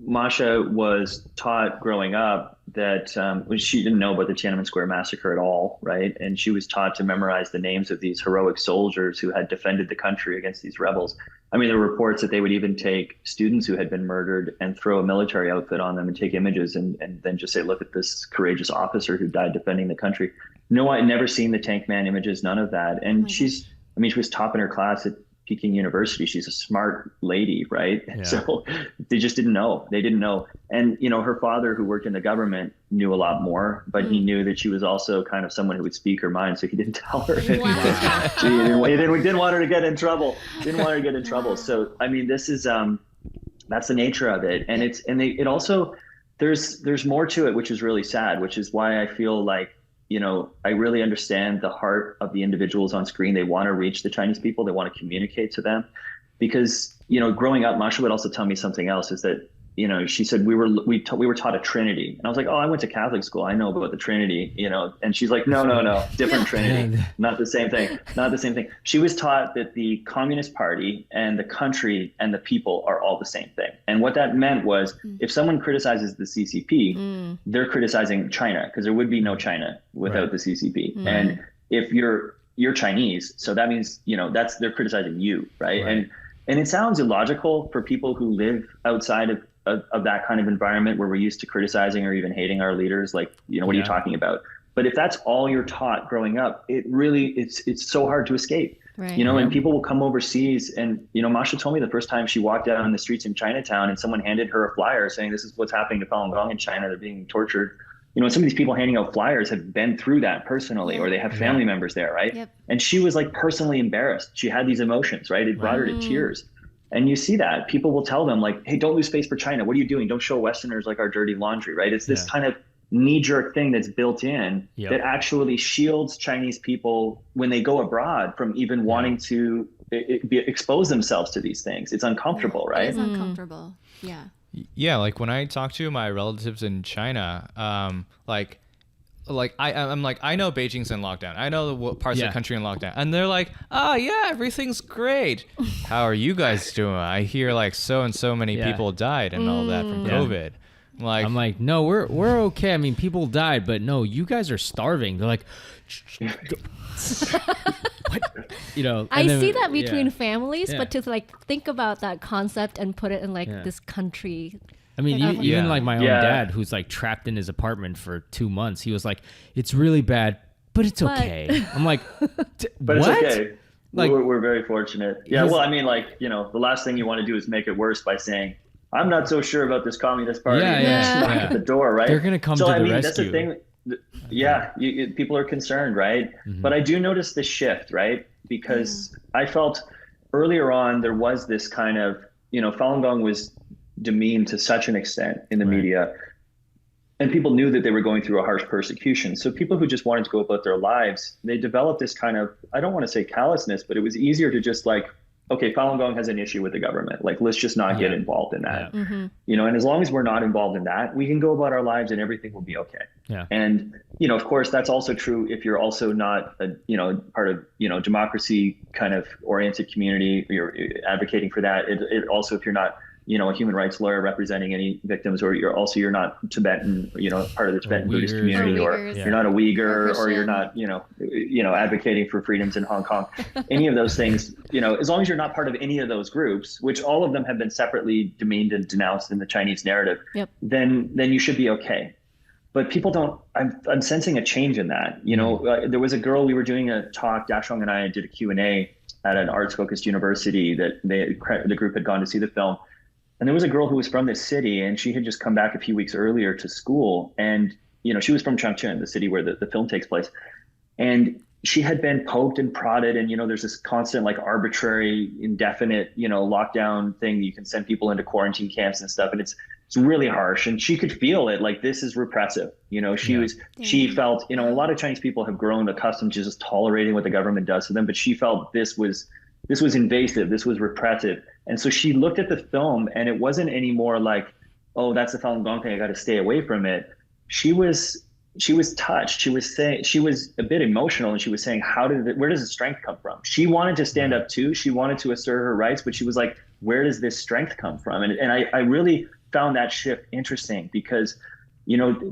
Masha was taught growing up that she didn't know about the Tiananmen Square massacre at all, right? And she was taught to memorize the names of these heroic soldiers who had defended the country against these rebels. I mean, there were reports that they would even take students who had been murdered and throw a military outfit on them and take images and then just say, look at this courageous officer who died defending the country. No, I'd never seen the Tank Man images, none of that. And she was top in her class at Peking University. She's a smart lady, right? Yeah. So they just didn't know. They didn't know. And, you know, her father, who worked in the government, knew a lot more, but he knew that she was also kind of someone who would speak her mind. So he didn't tell her. Wow. He didn't want her to get in trouble. So, I mean, this is, that's the nature of it. And it also, there's more to it, which is really sad, which is why I feel like, you know, I really understand the heart of the individuals on screen. They want to reach the Chinese people. They want to communicate to them because, you know, growing up, Masha would also tell me something else, is that, she said we were taught a Trinity, and I was like, oh, I went to Catholic school, I know about the Trinity, and she's like, no, different Trinity, not the same thing. She was taught that the Communist Party and the country and the people are all the same thing, and what that meant was if someone criticizes the CCP, they're criticizing China, because there would be no China without the CCP, and if you're Chinese, so that means they're criticizing you, right? And it sounds illogical for people who live outside of that kind of environment where we're used to criticizing or even hating our leaders. Like, what are you talking about? But if that's all you're taught growing up, it's so hard to escape. Right. And people will come overseas, and Masha told me the first time she walked out on the streets in Chinatown and someone handed her a flyer saying this is what's happening to Falun Gong in China, they're being tortured. Some of these people handing out flyers have been through that personally, or they have family members there, right? Yep. And she was like personally embarrassed. She had these emotions, right? It brought her to tears. And you see that people will tell them like, hey, don't lose face for China. What are you doing? Don't show Westerners like our dirty laundry, right? It's this kind of knee-jerk thing that's built in that actually shields Chinese people when they go abroad from even wanting to expose themselves to these things. It's uncomfortable, right? It's uncomfortable. Yeah. Yeah, like when I talk to my relatives in China, I'm like, I know Beijing's in lockdown. I know what parts of the country in lockdown, and they're like, oh yeah, everything's great. How are you guys doing? I hear like so and so many people died and all that from COVID. I'm like, no, we're okay. I mean, people died, but no, you guys are starving. They're like, what? I see that between families, but to like think about that concept and put it in like this country. I mean, even like my own dad, who's like trapped in his apartment for 2 months, he was like, it's really bad, but it's okay. I'm like, but what? It's okay. Like, we're very fortunate. Yeah. Well, I mean, like, the last thing you want to do is make it worse by saying, I'm not so sure about this Communist Party. Knock at the door, right? They're going to come to the rescue. That's the thing. Yeah, people are concerned, right? But I do notice the shift, right? Because I felt earlier on there was this kind of, Falun Gong was demeaned to such an extent in the media, and people knew that they were going through a harsh persecution. So people who just wanted to go about their lives, they developed this kind of, I don't want to say callousness, but it was easier to just like, okay, Falun Gong has an issue with the government. Like, let's just not get involved in that. And as long as we're not involved in that, we can go about our lives and everything will be okay. Yeah. And, of course, that's also true if you're also not, part of, democracy kind of oriented community, you're advocating for that. It also, if you're not, a human rights lawyer representing any victims, or you're not Tibetan, part of the Tibetan Buddhist community, or you're not a Uyghur, or you're not, advocating for freedoms in Hong Kong, any of those things, as long as you're not part of any of those groups, which all of them have been separately demeaned and denounced in the Chinese narrative, then you should be okay. But people don't, I'm sensing a change in that. There was a girl, we were doing a talk, Dashong and I did a Q&A at an arts-focused university that the group had gone to see the film. And there was a girl who was from this city, and she had just come back a few weeks earlier to school. And, she was from Changchun, the city where the film takes place. And she had been poked and prodded. And, there's this constant, like, arbitrary, indefinite, lockdown thing. You can send people into quarantine camps and stuff. And it's really harsh. And she could feel it, like, this is repressive. She felt, a lot of Chinese people have grown accustomed to just tolerating what the government does to them. But she felt this was invasive. This was repressive. And so she looked at the film, and it wasn't anymore like, oh, that's the Falun Gong thing, I got to stay away from it. She was touched. She was a bit emotional, and she was saying, where does the strength come from? She wanted to stand up too. She wanted to assert her rights, but she was like, where does this strength come from? And I really found that shift interesting, because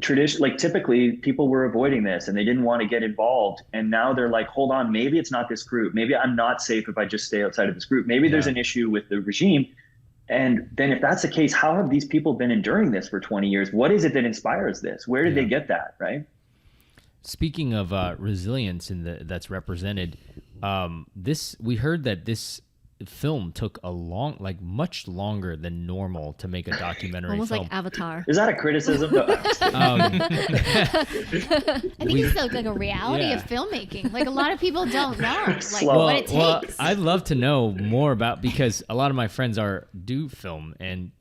typically people were avoiding this and they didn't want to get involved. And now they're like, hold on, maybe it's not this group. Maybe I'm not safe if I just stay outside of this group. Maybe there's an issue with the regime. And then if that's the case, how have these people been enduring this for 20 years? What is it that inspires this? Where did they get that, right? Speaking of resilience that's represented, we heard that this film took much longer than normal to make a documentary almost film. Like Avatar. Is that a criticism? I think it's like a reality of filmmaking. Like, a lot of people don't know what it takes. I'd love to know more about, because a lot of my friends do film, and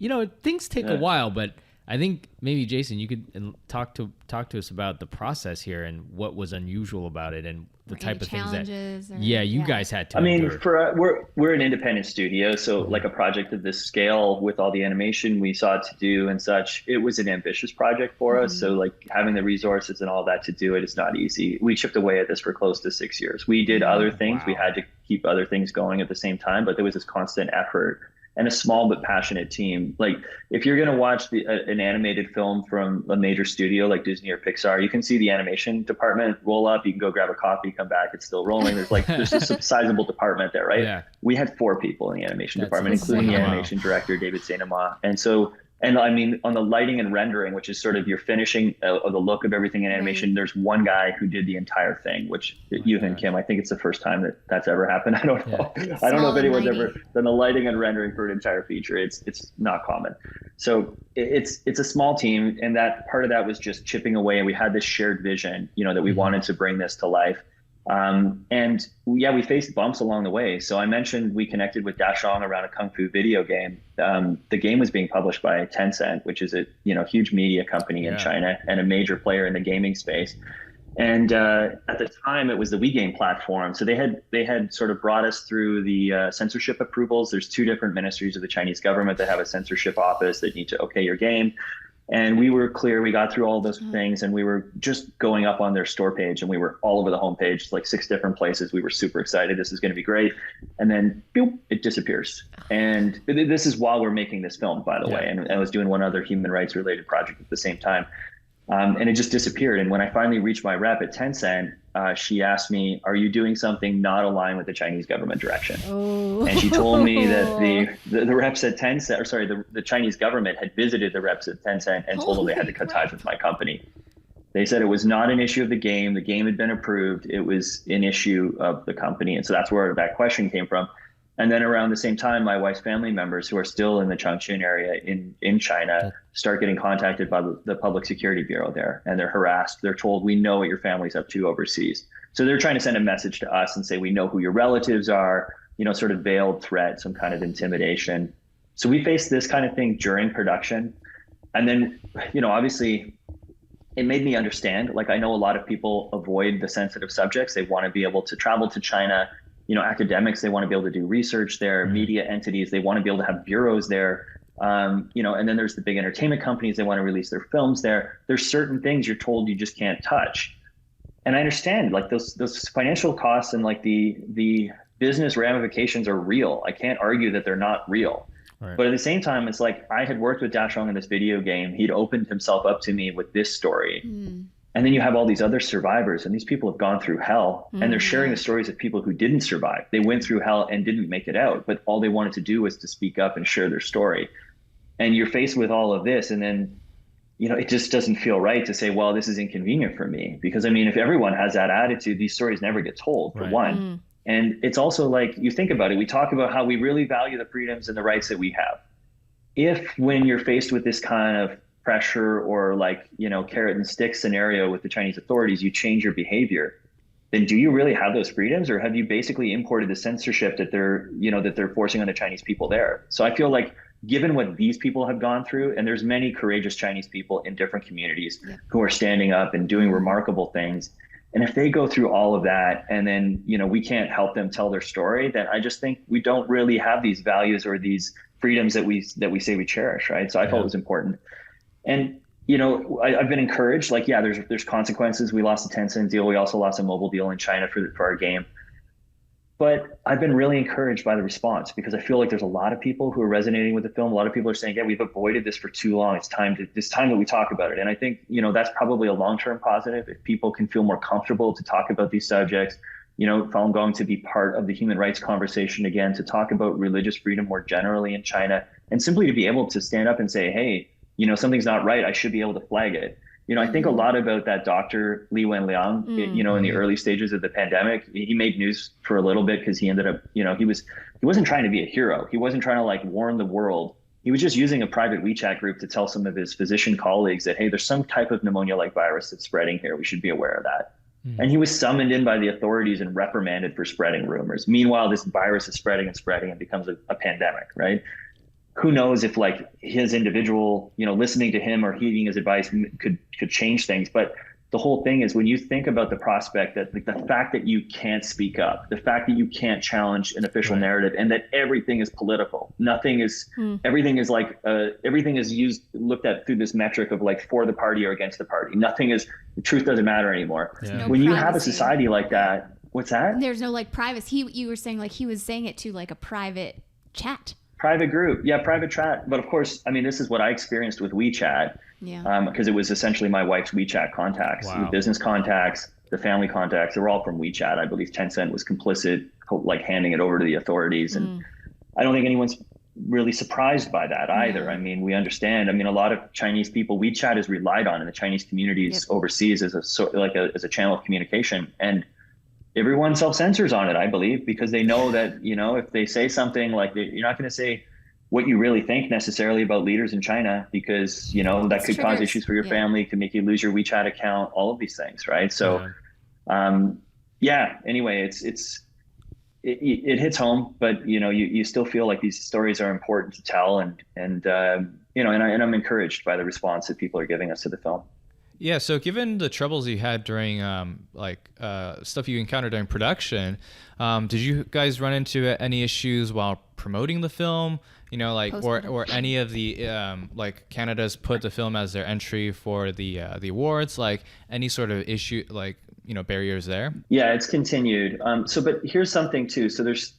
things take a while, but I think maybe Jason, you could talk to us about the process here and what was unusual about it, and Or type any of things that challenges or- you yeah. guys had to I mean, endure. we're an independent studio, so like a project of this scale with all the animation we sought to do and such, it was an ambitious project for us. So like having the resources and all that to do it is not easy. We chipped away at this for close to 6 years. We did other things. We had to keep other things going at the same time, but there was this constant effort and a small but passionate team. Like if you're going to watch an animated film from a major studio like Disney or Pixar, you can see the animation department roll up. You can go grab a coffee, come back, it's still rolling. There's just a sizable department there, right? Yeah. We had 4 people in the animation That's department, including the insane. animation director, David Sainama. And I mean, on the lighting and rendering, which is sort of your finishing of the look of everything in animation, there's one guy who did the entire thing, which you and Kim, I think it's the first time that's ever happened. I don't know. I don't know if anyone's ever done the lighting and rendering for an entire feature. It's not common. So it's a small team, and that part of that was just chipping away. And we had this shared vision, that we wanted to bring this to life. We faced bumps along the way. So I mentioned we connected with Dashong around a Kung Fu video game. The game was being published by Tencent, which is a huge media company in China and a major player in the gaming space. And at the time, it was the WeGame platform. So they had sort of brought us through the censorship approvals. There's 2 different ministries of the Chinese government that have a censorship office that need to okay your game. And we were clear, we got through all those things, and we were just going up on their store page, and we were all over the homepage, like 6 different places. We were super excited. This is going to be great. And then, boop, it disappears. And this is while we're making this film, by the way. And I was doing one other human rights related project at the same time. And it just disappeared. And when I finally reached my rep at Tencent, she asked me, "Are you doing something not aligned with the Chinese government direction?" And she told me that the reps at Tencent, the Chinese government had visited the reps at Tencent and told them they had to cut ties with my company. They said it was not an issue of the game. The game had been approved. It was an issue of the company. And so that's where that question came from. And then around the same time, my wife's family members who are still in the Chongqing area in China start getting contacted by the Public Security Bureau there, and they're harassed. They're told, "We know what your family's up to overseas." So they're trying to send a message to us and say, "We know who your relatives are," sort of veiled threat, some kind of intimidation. So we faced this kind of thing during production. And then, obviously it made me understand, like, I know a lot of people avoid the sensitive subjects. They want to be able to travel to China. Academics, they want to be able to do research there, media entities, they want to be able to have bureaus there. And then there's the big entertainment companies, they want to release their films there. There's certain things you're told you just can't touch. And I understand, like, those financial costs and like the business ramifications are real. I can't argue that they're not real. Right. But at the same time, it's like I had worked with Dashong in this video game. He'd opened himself up to me with this story. And then you have all these other survivors, and these people have gone through hell, and they're sharing the stories of people who didn't survive. They went through hell and didn't make it out, but all they wanted to do was to speak up and share their story. And you're faced with all of this, and then, it just doesn't feel right to say, well, this is inconvenient for me. Because, I mean, if everyone has that attitude, these stories never get told, for one. And it's also like, you think about it, we talk about how we really value the freedoms and the rights that we have. If when you're faced with this kind of pressure or like, carrot and stick scenario with the Chinese authorities, you change your behavior, then do you really have those freedoms, or have you basically imported the censorship that they're forcing on the Chinese people there? So I feel like, given what these people have gone through, and there's many courageous Chinese people in different communities who are standing up and doing remarkable things. And if they go through all of that and then, we can't help them tell their story, then I just think we don't really have these values or these freedoms that we say we cherish, right? So I felt it was important. And, I've been encouraged, like, there's consequences. We lost a Tencent deal. We also lost a mobile deal in China for our game. But I've been really encouraged by the response, because I feel like there's a lot of people who are resonating with the film. A lot of people are saying, we've avoided this for too long. It's time that we talk about it. And I think, that's probably a long-term positive. If people can feel more comfortable to talk about these subjects, if I'm going to be part of the human rights conversation again, to talk about religious freedom more generally in China, and simply to be able to stand up and say, hey, something's not right, I should be able to flag it. I think a lot about that doctor, Li Wenliang, in the early stages of the pandemic. He made news for a little bit because he ended up, he wasn't trying to be a hero. He wasn't trying to like warn the world. He was just using a private WeChat group to tell some of his physician colleagues that, hey, there's some type of pneumonia-like virus that's spreading here. We should be aware of that. And he was summoned in by the authorities and reprimanded for spreading rumors. Meanwhile, this virus is spreading and becomes a pandemic, right? Who knows if like his individual, listening to him or heeding his advice could change things. But the whole thing is when you think about the prospect that like, the fact that you can't speak up, the fact that you can't challenge an official narrative, and that everything is political, nothing is, everything is like, everything is looked at through this metric of like for the party or against the party. Nothing is, the truth doesn't matter anymore. No when you have a privacy. society like that, what's that? There's no like privacy. You were saying like he was saying it to like a private chat. Private group, yeah, private chat. But of course, I mean, this is what I experienced with WeChat, because it was essentially my wife's WeChat contacts, the business contacts, the family contacts. They were all from WeChat. I believe Tencent was complicit, like handing it over to the authorities, and I don't think anyone's really surprised by that either. I mean, we understand. I mean, a lot of Chinese people, WeChat is relied on in the Chinese communities overseas as a channel of communication, and everyone self-censors on it, I believe, because they know that, you know, if they say something like you're not going to say what you really think necessarily about leaders in China, because, you know, that could cause issues for your family, could make you lose your WeChat account, all of these things, right? So, anyway, it hits home, but, you know, you still feel like these stories are important to tell, and you know, and I'm encouraged by the response that people are giving us to the film. Yeah, so given the troubles you had during stuff you encountered during production, did you guys run into any issues while promoting the film? You know, like or any of the like Canada's put the film as their entry for the awards, like any sort of issue, like, you know, barriers there? Yeah, it's continued. But here's something too. So there's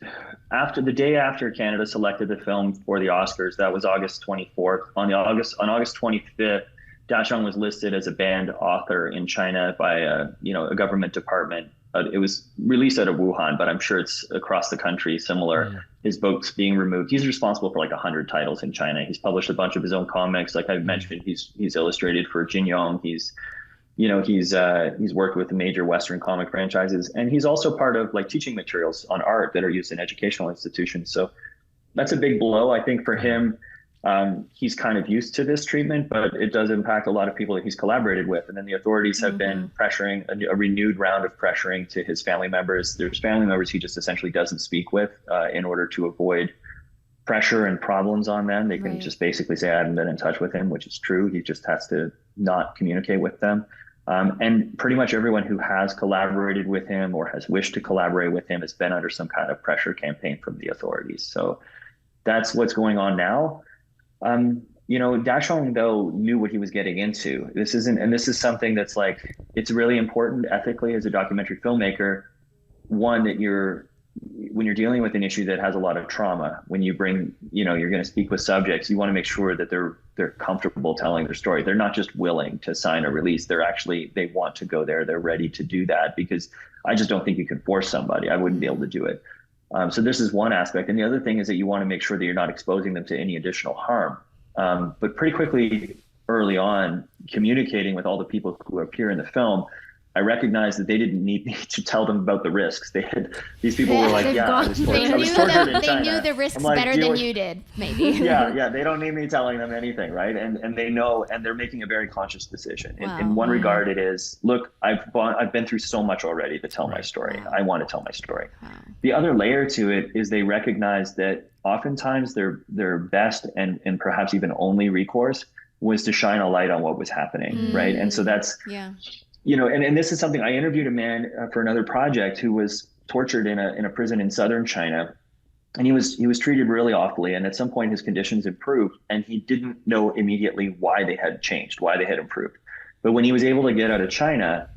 the day after Canada selected the film for the Oscars, that was August 24th. On August 25th. Dasheng was listed as a banned author in China by a government department. It was released out of Wuhan, but I'm sure it's across the country similar. His book's being removed. He's responsible for like 100 titles in China. He's published a bunch of his own comics. Like I've mentioned, he's illustrated for Jin Yong. He's worked with the major Western comic franchises, and he's also part of like teaching materials on art that are used in educational institutions. So that's a big blow, I think, for him. He's kind of used to this treatment, but it does impact a lot of people that he's collaborated with. And then the authorities have been pressuring a renewed round of pressuring to his family members. There's family members he just essentially doesn't speak with in order to avoid pressure and problems on them. They can just basically say, I haven't been in touch with him, which is true. He just has to not communicate with them. And pretty much everyone who has collaborated with him or has wished to collaborate with him has been under some kind of pressure campaign from the authorities. So that's what's going on now. Dasheng though knew what he was getting into. This is something that's like, it's really important ethically as a documentary filmmaker. One, that when you're dealing with an issue that has a lot of trauma, when you bring, you're going to speak with subjects, you want to make sure that they're comfortable telling their story. They're not just willing to sign a release. They want to go there. They're ready to do that, because I just don't think you can force somebody. I wouldn't be able to do it. So this is one aspect. And the other thing is that you want to make sure that you're not exposing them to any additional harm. But pretty quickly, early on, communicating with all the people who appear in the film, I recognized that they didn't need me to tell them about the risks. These people were like, I was tortured in China. They knew the risks better than you did, maybe. Yeah, they don't need me telling them anything, right? And they know, and they're making a very conscious decision. In one regard, it is, look, I've been through so much already to tell my story. I want to tell my story. The other layer to it is they recognize that oftentimes their best and perhaps even only recourse was to shine a light on what was happening, right? And so that's, and this is something, I interviewed a man for another project who was tortured in a prison in southern China, and he was treated really awfully, and at some point his conditions improved, and he didn't know immediately why they had changed, why they had improved. But when he was able to get out of China,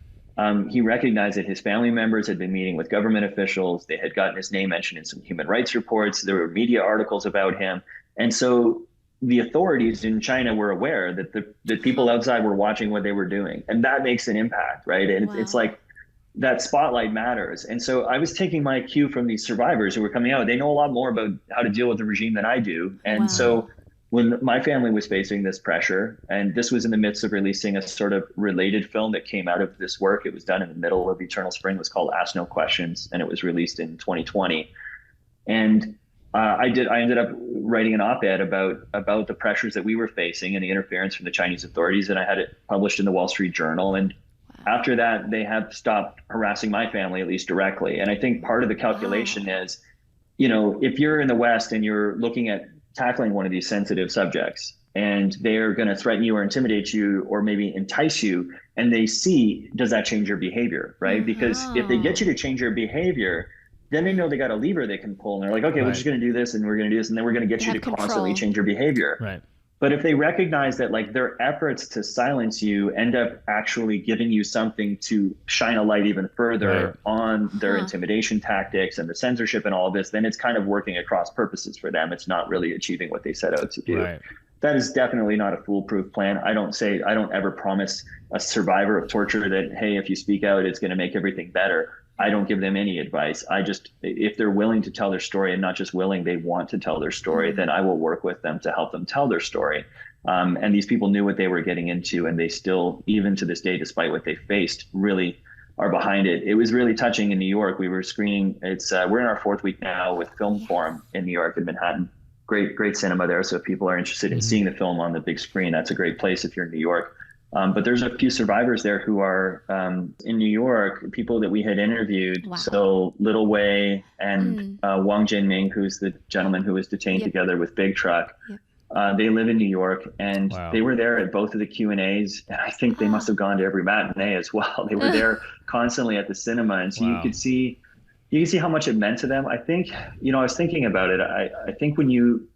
he recognized that his family members had been meeting with government officials. They had gotten his name mentioned in some human rights reports. There were media articles about him. And so the authorities in China were aware that the people outside were watching what they were doing. And that makes an impact, right? And it's like that spotlight matters. And so I was taking my cue from these survivors who were coming out. They know a lot more about how to deal with the regime than I do. And so when my family was facing this pressure, and this was in the midst of releasing a sort of related film that came out of this work, it was done in the middle of Eternal Spring, it was called Ask No Questions, and it was released in 2020. And I ended up writing an op-ed about the pressures that we were facing and the interference from the Chinese authorities, and I had it published in the Wall Street Journal. And after that, they have stopped harassing my family, at least directly. And I think part of the calculation is, if you're in the West and you're looking at tackling one of these sensitive subjects, and they're going to threaten you or intimidate you or maybe entice you, and they see, does that change your behavior, right? Because if they get you to change your behavior, then they know they got a lever they can pull, and they're like, okay, we're just going to do this, and we're going to do this, and then we're going to get you to constantly change your behavior. Right. But if they recognize that like their efforts to silence you end up actually giving you something to shine a light even further on their intimidation tactics and the censorship and all of this, then it's kind of working at cross purposes for them. It's not really achieving what they set out to do. Right. That is definitely not a foolproof plan. I don't ever promise a survivor of torture that, hey, if you speak out, it's going to make everything better. I don't give them any advice. If they're willing to tell their story, and not just willing, they want to tell their story, then I will work with them to help them tell their story. And these people knew what they were getting into, and they still, even to this day, despite what they faced, really are behind it. It was really touching in New York. We were screening, we're in our 4th week now with Film Forum in New York in Manhattan. Great cinema there. So if people are interested in seeing the film on the big screen, that's a great place if you're in New York. But there's a few survivors there who are in New York, people that we had interviewed. Wow. So Little Wei and Wang Jinming, who's the gentleman who was detained together with Big Truck. They live in New York, and they were there at both of the Q&As. And I think they must have gone to every matinee as well. They were there constantly at the cinema. And so you could see how much it meant to them. I think, I was thinking about it. I think when you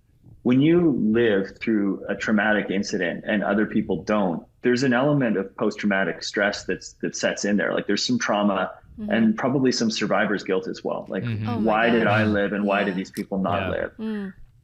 live through a traumatic incident and other people don't, there's an element of post-traumatic stress that sets in there. Like there's some trauma and probably some survivor's guilt as well. Like, why did I live and why did these people not live?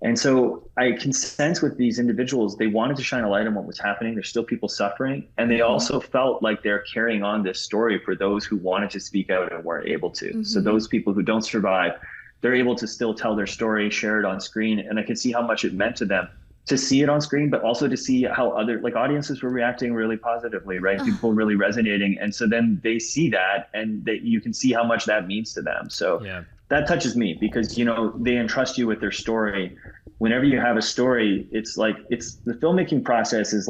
And so I can sense with these individuals, they wanted to shine a light on what was happening. There's still people suffering. And they also felt like they're carrying on this story for those who wanted to speak out and weren't able to. So those people who don't survive, they're able to still tell their story, share it on screen. And I could see how much it meant to them to see it on screen, but also to see how other audiences were reacting really positively, right? People really resonating. And so then they see that, and you can see how much that means to them. So that touches me because, they entrust you with their story. Whenever you have a story, it's the filmmaking process is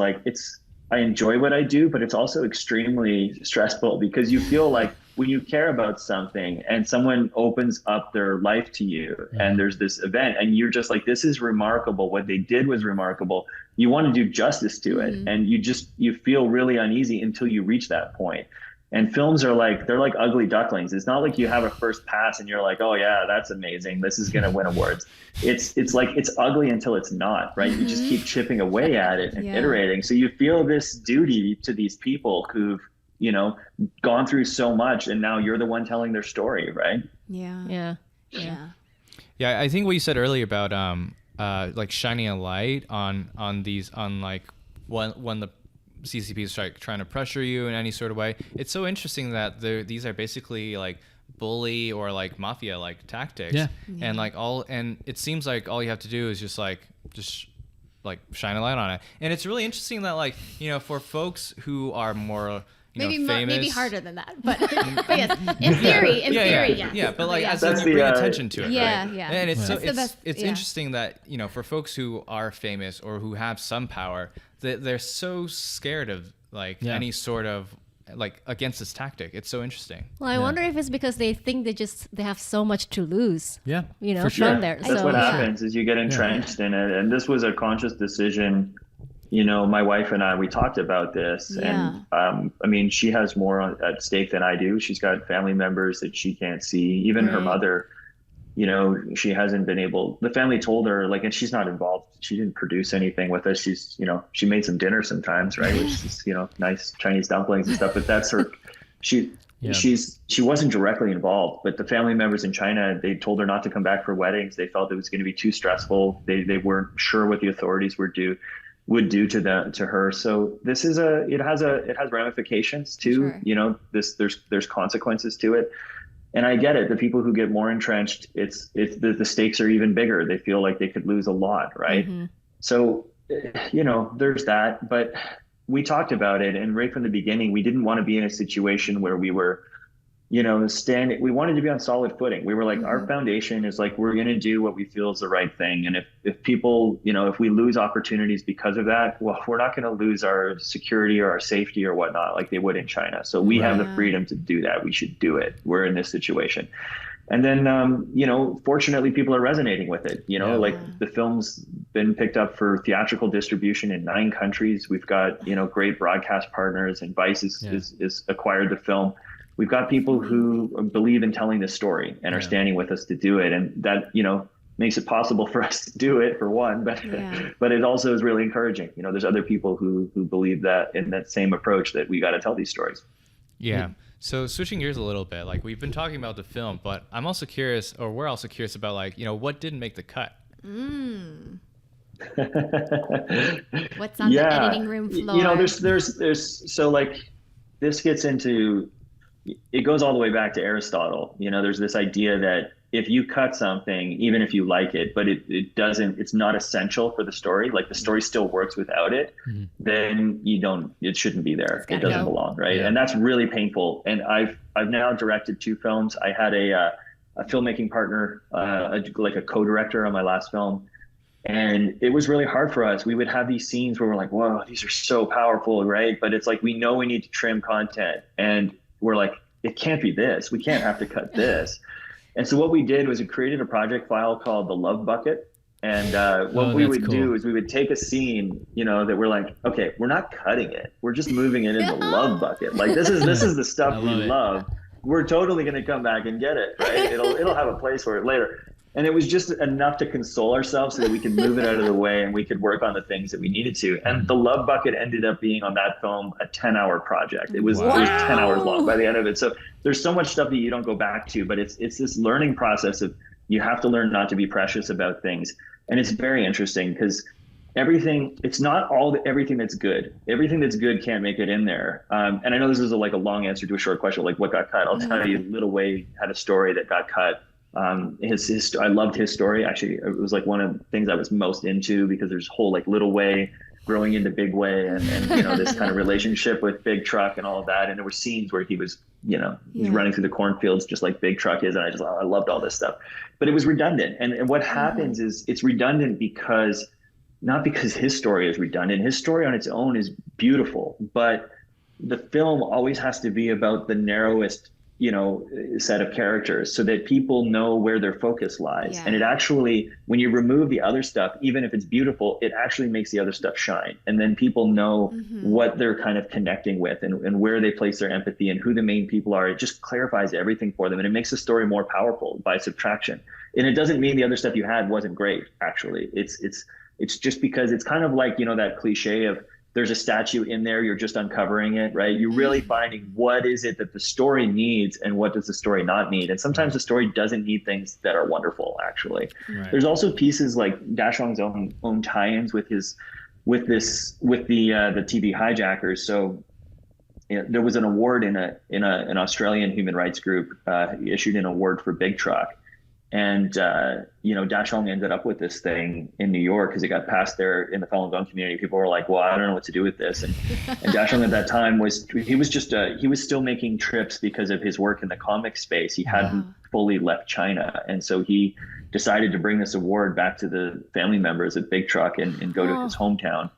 I enjoy what I do, but it's also extremely stressful because you feel like when you care about something and someone opens up their life to you and there's this event and you're just like, this is remarkable. What they did was remarkable. You want to do justice to it. And you feel really uneasy until you reach that point. And films are they're like ugly ducklings. It's not like you have a first pass and you're like, oh yeah, that's amazing. This is going to win awards. It's like, it's ugly until it's not, right? You just keep chipping away at it and iterating. So you feel this duty to these people who've, gone through so much, and now you're the one telling their story, right? Yeah. I think what you said earlier about shining a light on when the CCP is trying to pressure you in any sort of way. It's so interesting that these are basically bully or mafia tactics. And it seems like all you have to do is just shine a light on it. And it's really interesting that for folks who are more famous. Maybe harder than that, but yes, in theory, yes. But as you bring attention to it, right? And it's it's interesting that for folks who are famous or who have some power, they're so scared of any sort of against this tactic. It's so interesting. Well, I wonder if it's because they think they have so much to lose. For sure. From there. That's what happens is you get entrenched in it, and this was a conscious decision. My wife and I, we talked about this, and she has more at stake than I do. She's got family members that she can't see. Even her mother, she hasn't been able. The family told her and she's not involved. She didn't produce anything with us. She's, she made some dinner sometimes, right? Which is, nice Chinese dumplings and stuff. But that's her. She wasn't directly involved, but the family members in China, they told her not to come back for weddings. They felt it was going to be too stressful. They weren't sure what the authorities would do to her. So this is it has ramifications too. Sure. There's consequences to it. And I get it. The people who get more entrenched, the stakes are even bigger. They feel like they could lose a lot. Right. So, there's that, but we talked about it. And right from the beginning, we didn't want to be in a situation where we were, we wanted to be on solid footing. We were our foundation is we're going to do what we feel is the right thing. And if people, if we lose opportunities because of that, well, we're not going to lose our security or our safety or whatnot like they would in China. So we have the freedom to do that. We should do it. We're in this situation. And then, fortunately, people are resonating with it. Like the film's been picked up for theatrical distribution in 9 countries. We've got, great broadcast partners, and Vice is acquired the film. We've got people who believe in telling this story and are standing with us to do it. And that, makes it possible for us to do it, for one, but it also is really encouraging. There's other people who believe that in that same approach, that we got to tell these stories. Yeah. So switching gears a little bit, like we've been talking about the film, but I'm also curious, or we're also curious about what didn't make the cut. What's on the editing room floor? There's so like this gets into, it goes all the way back to Aristotle. There's this idea that if you cut something, even if you like it, but it's not essential for the story, like the story still works without it, then it shouldn't be there. It doesn't belong, right? Yeah. And that's really painful. And I've now directed 2 films. I had a filmmaking partner, like a co-director on my last film. And it was really hard for us. We would have these scenes where we're like, whoa, these are so powerful, right? But it's like, we know we need to trim content. And we're like, it can't be this. We can't have to cut this. And so what we did was we created a project file called the Love Bucket. And what we would do is we would take a scene, that we're like, okay, we're not cutting it. We're just moving it in the Love Bucket. Like this is the stuff we love. We're totally going to come back and get it, right? It'll have a place for it later. And it was just enough to console ourselves so that we could move it out of the way and we could work on the things that we needed to. And the Love Bucket ended up being on that film a 10-hour project. It was 10 hours long by the end of it. So there's so much stuff that you don't go back to, but it's this learning process of, you have to learn not to be precious about things. And it's very interesting because it's not everything that's good. Everything that's good can't make it in there. And I know this is a long answer to a short question, like what got cut. I'll tell you, Little Way had a story that got cut. I loved his story. Actually, it was like one of the things I was most into, because there's whole Little Way growing into Big Way and this kind of relationship with Big Truck and all of that. And there were scenes where he was, he's running through the cornfields just like Big Truck is. And I loved all this stuff, but it was redundant. And what happens is it's redundant not because his story is redundant. His story on its own is beautiful, but the film always has to be about the narrowest set of characters so that people know where their focus lies. Yeah. And it actually, when you remove the other stuff, even if it's beautiful, it actually makes the other stuff shine. And then people know what they're kind of connecting with and where they place their empathy and who the main people are. It just clarifies everything for them. And it makes the story more powerful by subtraction. And it doesn't mean the other stuff you had wasn't great, actually. It's just because it's kind of like, that cliche of, there's a statue in there, you're just uncovering it, right? You're really finding what is it that the story needs and what does the story not need. And sometimes the story doesn't need things that are wonderful, actually. Right. There's also pieces like Dashong's own tie-ins with the TV Hijackers. So there was an award in an Australian human rights group issued an award for Big Truck. And, Dashong ended up with this thing in New York because it got passed there in the Falun Gong community. People were like, well, I don't know what to do with this. And Dashong at that time he was still making trips because of his work in the comic space. He hadn't fully left China. And so he decided to bring this award back to the family members of Big Truck and go to his hometown.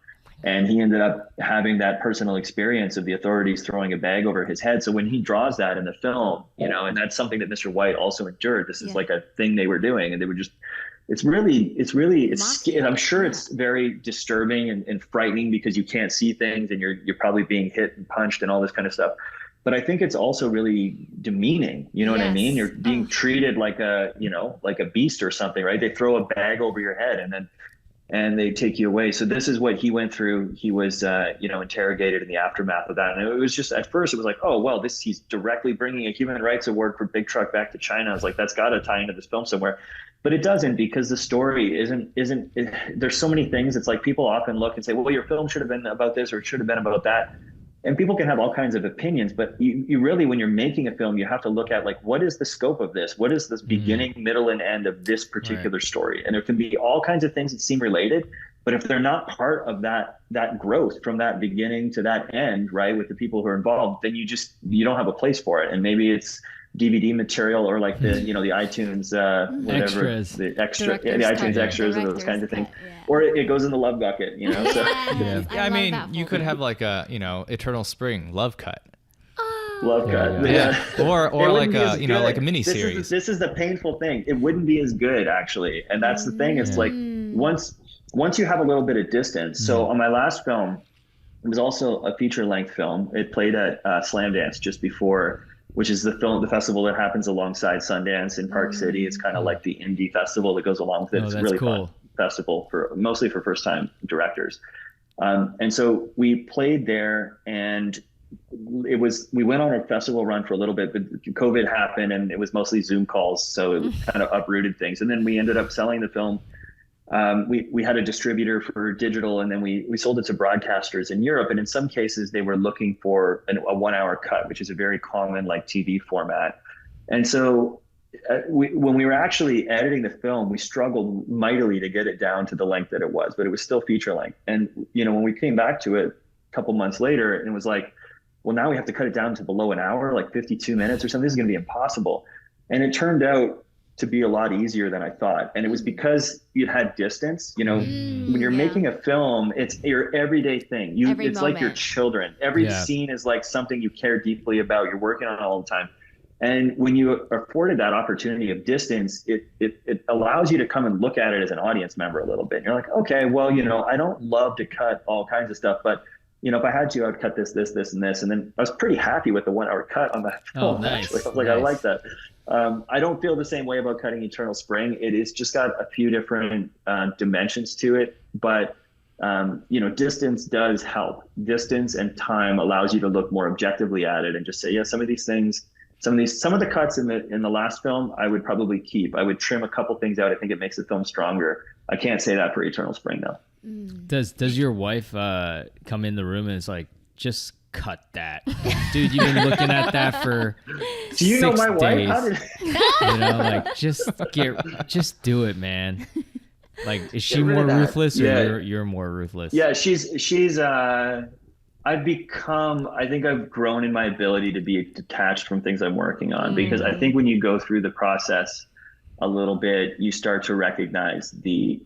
And he ended up having that personal experience of the authorities throwing a bag over his head. So when he draws that in the film, and that's something that Mr. White also endured. This is like a thing they were doing, and they were just, it's I'm sure it's very disturbing and frightening because you can't see things and you're probably being hit and punched and all this kind of stuff. But I think it's also really demeaning. You know what I mean? You're being treated like a beast or something, right? They throw a bag over your head and they take you away. So this is what he went through. He was, interrogated in the aftermath of that. And it was just, at first it was like, oh, well, he's directly bringing a human rights award for Big Truck back to China. I was like, that's got to tie into this film somewhere. But it doesn't, because the story isn't there's so many things. It's like people often look and say, well, your film should have been about this or it should have been about that. And people can have all kinds of opinions, but you really, when you're making a film, you have to look at what is the scope of this? What is this beginning, middle, and end of this particular story? And there can be all kinds of things that seem related, but if they're not part of that growth from that beginning to that end, right, with the people who are involved, then you don't have a place for it. And maybe it's DVD material or like the iTunes whatever extras. The iTunes extras and those kinds of things, or it goes in the Love Bucket, So I mean, you could have like a Eternal Spring love cut. Love cut. Yeah. Or It wouldn't like be as a, you know, like a good. mini This series. is the painful thing. It wouldn't be as good actually, and that's the thing. It's like once you have a little bit of distance. So on my last film, it was also a feature length film. It played at Slamdance just before, which is the festival that happens alongside Sundance in Park City. It's kind of like the indie festival that goes along with it. It's a really fun festival mostly for first time directors. And so we played there, and we went on a festival run for a little bit, but COVID happened and it was mostly Zoom calls. So it kind of uprooted things. And then we ended up selling the film. We had a distributor for digital, and then we sold it to broadcasters in Europe. And in some cases, they were looking for a 1 hour cut, which is a very common like TV format. And so when we were actually editing the film, we struggled mightily to get it down to the length that it was, but it was still feature length. And, you know, when we came back to it a couple months later, and it was like, well, now we have to cut it down to below an hour, like 52 minutes or something. This is going to be impossible. And it turned out to be a lot easier than I thought. And it was because you had distance. You know, when you're making a film, it's your everyday thing. It's like your children. Every scene is like something you care deeply about. You're working on it all the time. And when you are afforded that opportunity of distance, it allows you to come and look at it as an audience member a little bit. And you're like, okay, well, you know, I don't love to cut all kinds of stuff, but you know, if I had to, I would cut this, and this. And then I was pretty happy with the 1 hour cut on that film. Oh, nice. Actually. I was like, I like that. I don't feel the same way about cutting Eternal Spring. It is just got a few different dimensions to it, but you know, distance does help. Distance and time allows you to look more objectively at it and just say, yeah, some of the cuts in the last film, I would probably keep. I would trim a couple things out. I think it makes the film stronger. I can't say that for Eternal Spring though. Does your wife come in the room and it's like, just cut that, dude? You've been looking at that for do you 6 know my days. Wife? How did you know, like just do it, man. Like, is she more ruthless or you're more ruthless? Yeah, she's I think I've grown in my ability to be detached from things I'm working on, because I think when you go through the process a little bit, you start to recognize the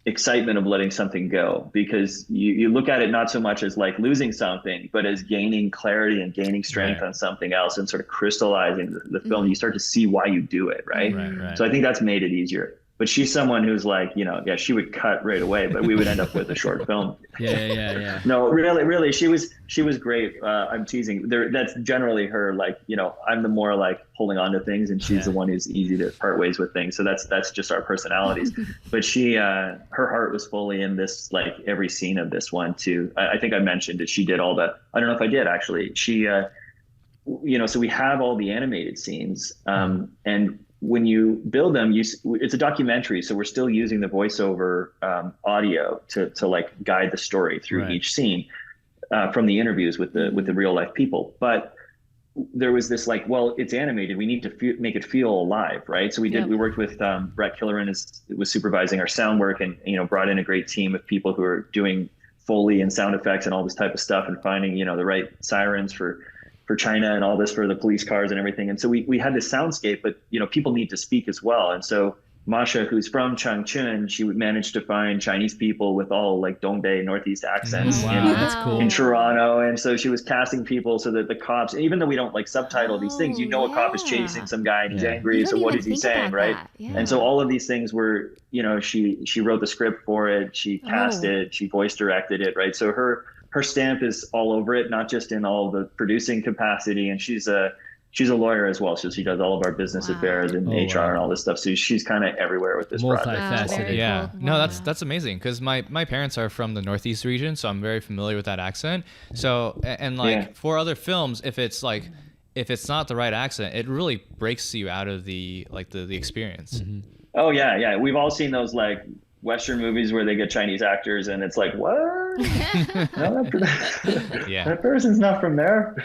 excitement of letting something go, because you look at it not so much as like losing something, but as gaining clarity and gaining strength on something else and sort of crystallizing the film. You start to see why you do it, right? So I think that's made it easier. But she's someone who's like, you know, she would cut right away, but we would end up with a short film. Yeah. No, really, she was great. I'm teasing. That's generally her. Like, you know, I'm the more like holding on to things, and she's the one who's easy to part ways with things. So that's just our personalities. But she, her heart was fully in this, like every scene of this one too. I think I mentioned that she did all the. I don't know if I did actually. She, you know, so we have all the animated scenes, and when you build them, it's a documentary, so we're still using the voiceover audio to like guide the story through each scene from the interviews with the real life people. But there was this like, well, it's animated, we need to make it feel alive, right? So we worked with Brett Killoran was supervising our sound work, and you know, brought in a great team of people who are doing Foley and sound effects and all this type of stuff, and finding, you know, the right sirens for China and all this for the police cars and everything. And so we had this soundscape, but you know, people need to speak as well. And so Masha, who's from Changchun, she managed to find Chinese people with all like Dongbei Northeast accents that's cool. in Toronto. And so she was casting people so that the cops, even though we don't like subtitle these things, you know, a cop is chasing some guy and he's angry. So what is he saying, right? And so all of these things were, you know, she wrote the script for it, she cast it, she voice directed it, right? So her stamp is all over it, not just in all the producing capacity. And she's a lawyer as well, so she does all of our business affairs and HR and all this stuff. So she's kind of everywhere with this project. Multifaceted. Cool. No, that's amazing, because my parents are from the Northeast region, so I'm very familiar with that accent. So for other films, if it's not the right accent, it really breaks you out of the experience. Oh yeah. We've all seen those like Western movies where they get Chinese actors and it's like, what? No, that person's not from there.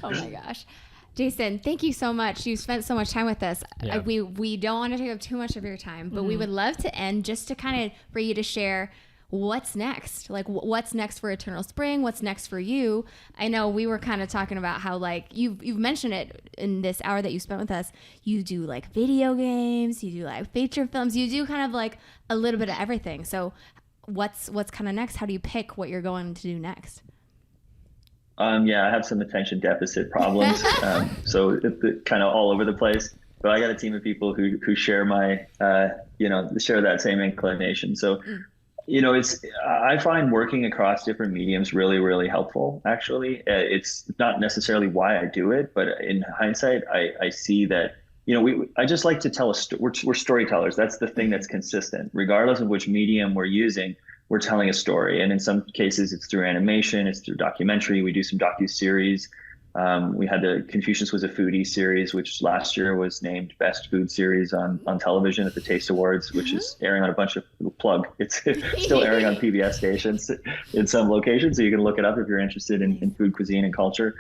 Oh my gosh. Jason, thank you so much. You spent so much time with us. Yeah. We don't want to take up too much of your time, but we would love to end just to kind of for you to share what's next. Like what's next for Eternal Spring? What's next for you? I know we were kind of talking about how like you've mentioned it in this hour that you spent with us. You do like video games, you do like feature films, you do kind of like a little bit of everything. So what's kind of next? How do you pick what you're going to do next? Yeah, I have some attention deficit problems, so it's kind of all over the place. But I got a team of people who share my, share that same inclination. So, I find working across different mediums really, really helpful. Actually, it's not necessarily why I do it, but in hindsight, I see that. I just like to tell a story. We're storytellers. That's the thing that's consistent, regardless of which medium we're using. We're telling a story, and in some cases it's through animation, it's through documentary. We do some docu-series. We had the Confucius Was a Foodie series, which last year was named Best Food Series on television at the Taste Awards, which is airing on a bunch of plug. It's still airing on PBS stations in some locations, so you can look it up if you're interested in food, cuisine, and culture.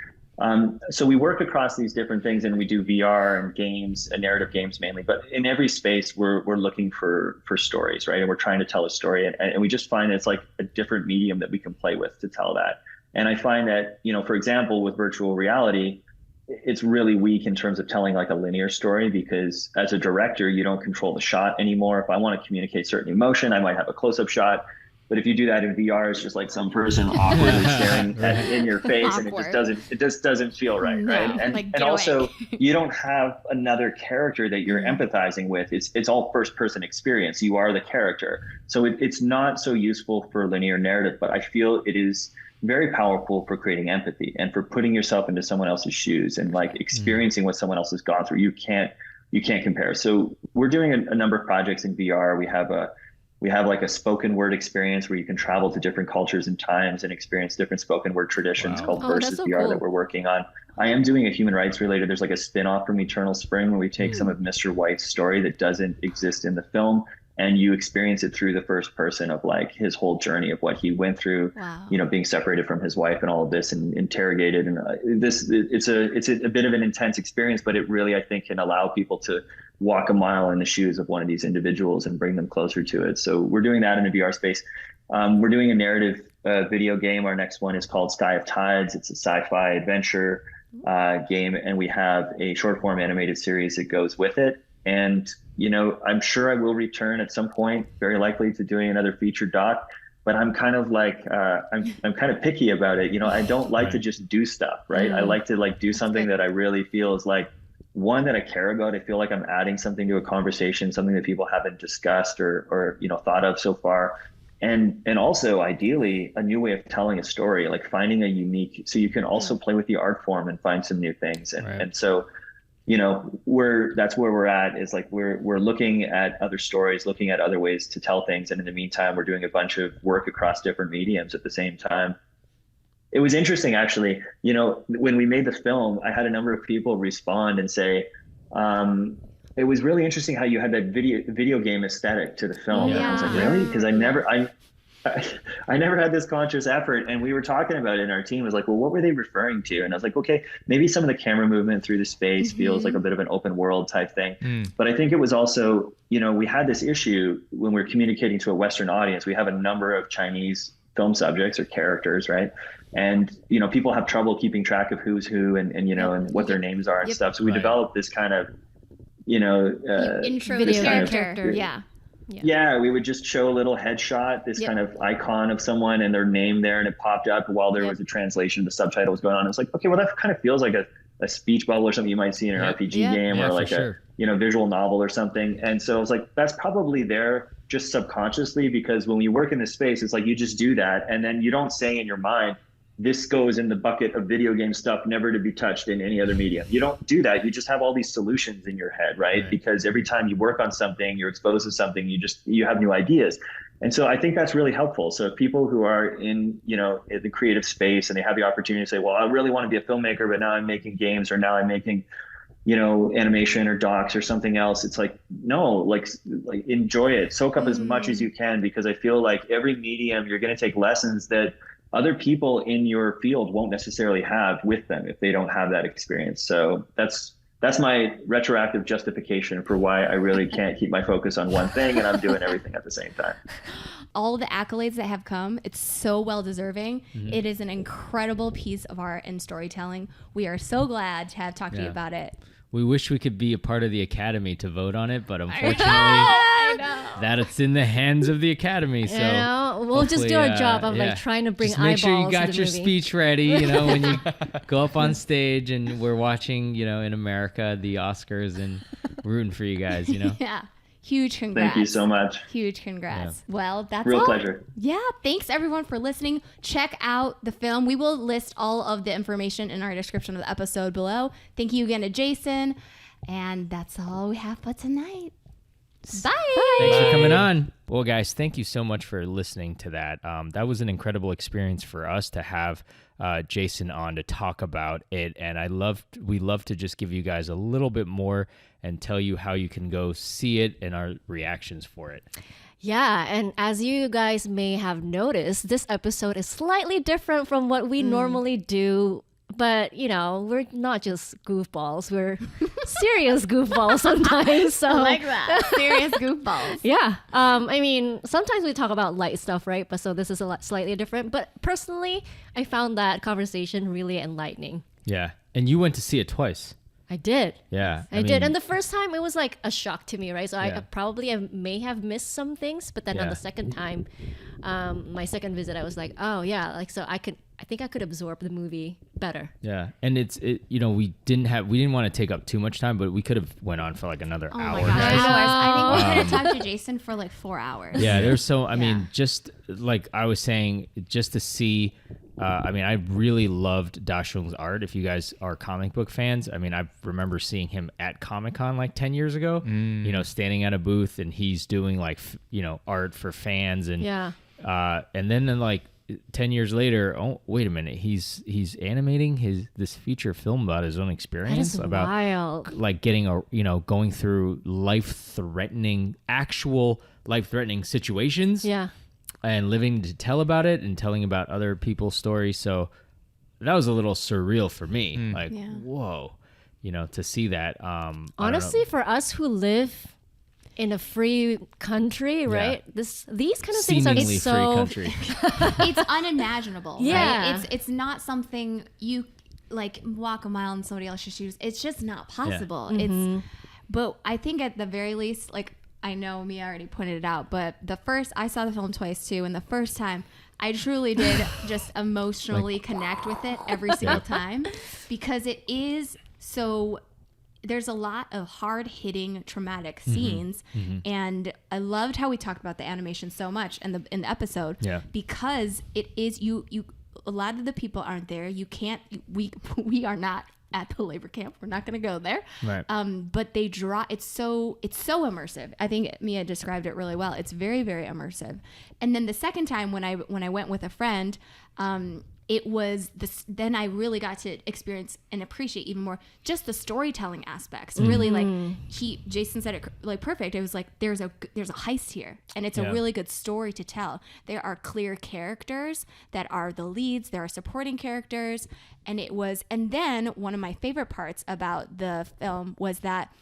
So we work across these different things, and we do VR and games and narrative games mainly. But in every space, we're looking for stories, right? And we're trying to tell a story, and we just find it's like a different medium that we can play with to tell that. And I find that, for example, with virtual reality, it's really weak in terms of telling like a linear story, because as a director, you don't control the shot anymore. If I want to communicate certain emotion, I might have a close-up shot. But if you do that in VR, it's just like some person awkwardly staring in your face, and it just doesn't feel right, right? And also, you don't have another character that you're empathizing with. It's all first-person experience. You are the character, so it's not so useful for linear narrative. But I feel it is very powerful for creating empathy and for putting yourself into someone else's shoes and like experiencing what someone else has gone through. You can't compare. So we're doing a number of projects in VR. We have like a spoken word experience where you can travel to different cultures and times and experience different spoken word traditions called Versus VR that we're working on. I am doing a human rights related. There's like a spin-off from Eternal Spring where we take some of Mr. White's story that doesn't exist in the film, and you experience it through the first person of like his whole journey of what he went through, being separated from his wife and all of this and interrogated. And it's a bit of an intense experience, but it really, I think, can allow people to walk a mile in the shoes of one of these individuals and bring them closer to it. So we're doing that in a VR space. We're doing a narrative video game. Our next one is called Sky of Tides. It's a sci-fi adventure game, and we have a short form animated series that goes with it. And, I'm sure I will return at some point, very likely, to doing another feature doc, but I'm kind of like, I'm kind of picky about it. I don't like to just do stuff, right? I like to like do something that I really feel is like, one, that I care about. I feel like I'm adding something to a conversation, something that people haven't discussed or thought of so far. And also ideally a new way of telling a story, like finding a unique, so you can also play with the art form and find some new things. And so, that's where we're at, is like we're looking at other stories, looking at other ways to tell things. And in the meantime, we're doing a bunch of work across different mediums at the same time. It was interesting, actually, when we made the film, I had a number of people respond and say, it was really interesting how you had that video game aesthetic to the film. And I was like, really? Because I never had this conscious effort. And we were talking about it in our team. It was like, well, what were they referring to? And I was like, okay, maybe some of the camera movement through the space feels like a bit of an open world type thing. But I think it was also, we had this issue when we were communicating to a Western audience. We have a number of Chinese film subjects or characters, right? And, people have trouble keeping track of who's who and what their names are and stuff. So we developed this kind of, intro video character. Yeah, we would just show a little headshot, this kind of icon of someone and their name there, and it popped up while there was a translation, the subtitle was going on. It's like, okay, well, that kind of feels like a speech bubble or something you might see in an RPG game or like a visual novel or something. And so I was like, that's probably there just subconsciously, because when we work in this space, it's like you just do that, and then you don't say in your mind, this goes in the bucket of video game stuff never to be touched in any other medium. You don't do that. You just have all these solutions in your head, right? Because every time you work on something, you're exposed to something, you have new ideas. And so I think that's really helpful. So if people who are in the creative space and they have the opportunity to say, well, I really want to be a filmmaker, but now I'm making games, or now I'm making animation or docs or something else, it's like, no, like enjoy it, soak up as much as you can, because I feel like every medium, you're going to take lessons that other people in your field won't necessarily have with them if they don't have that experience. So that's my retroactive justification for why I really can't keep my focus on one thing, and I'm doing everything at the same time. All the accolades that have come, it's so well deserving. It is an incredible piece of art and storytelling. We are so glad to have talked to you about it. We wish we could be a part of the Academy to vote on it, but unfortunately, I know. that it's in the hands of the Academy. So we'll just do our Hopefully, job of yeah. like trying to bring Just make eyeballs sure you to got the your movie. speech ready, you know, when you go up on stage and we're watching, you know, in America, the Oscars and rooting for you guys, you know. Yeah. Huge congrats. Thank you so much. Huge congrats. Well, that's Real all. pleasure. Yeah. Thanks everyone for listening. Check out the film. We will list all of the information in our description of the episode below. Thank you again to Jason. And that's all we have for tonight. Bye. Thanks for coming on. Well, guys, thank you so much for listening to that. That was an incredible experience for us to have Jason on to talk about it, and we love to just give you guys a little bit more and tell you how you can go see it and our reactions for it. Yeah, and as you guys may have noticed, this episode is slightly different from what we normally do. But, you know, we're not just goofballs. We're serious goofballs sometimes. So Like that. Serious goofballs. yeah. I mean, sometimes we talk about light stuff, right? But so this is a lot slightly different. But personally, I found that conversation really enlightening. Yeah, and you went to see it twice. I did. Yeah, I did. And the first time it was like a shock to me, right? So Yeah. I probably may have missed some things, but then on Yeah. the second time, my second visit, I was like, oh yeah, like so I think I could absorb the movie better. Yeah, and you know, we didn't want to take up too much time, but we could have went on for like another Oh hour. my gosh. guys. Hours. I think we could have talked to Jason for like 4 hours. Yeah, there's so I Yeah. mean, just like I was saying, just to see. I mean, I really loved Da Xiong's art. If you guys are comic book fans, I mean, I remember seeing him at Comic-Con like 10 years ago. You know, standing at a booth and he's doing like you know, art for fans and Yeah. and then like 10 years later, oh wait a minute, he's animating this feature film about his own experience, That is about wild. like getting going through actual life-threatening situations. Yeah. And living to tell about it and telling about other people's stories. So that was a little surreal for me. Like, Yeah. whoa, you know, to see that. I don't know. Honestly, for us who live in a free country, right? These kind of things seemingly are so free country. It's unimaginable. Yeah. Right? It's not something you like walk a mile in somebody else's shoes. It's just not possible. But I think at the very least, like, I know Mia already pointed it out, but I saw the film twice too, and the first time I truly did just emotionally connect with it every single time, because it is so, there's a lot of hard hitting traumatic scenes. And I loved how we talked about the animation so much in the episode, because it is you a lot of the people aren't there. You can't, we are not at the labor camp. We're not going to go there. Right. But they draw. It's so immersive. I think Mia described it really well. It's very, very immersive. And then the second time when I went with a friend, it was this. Then I really got to experience and appreciate even more just the storytelling aspects. Really, like Jason said it like perfect. It was like there's a heist here, and it's a really good story to tell. There are clear characters that are the leads. There are supporting characters, and then one of my favorite parts about the film was that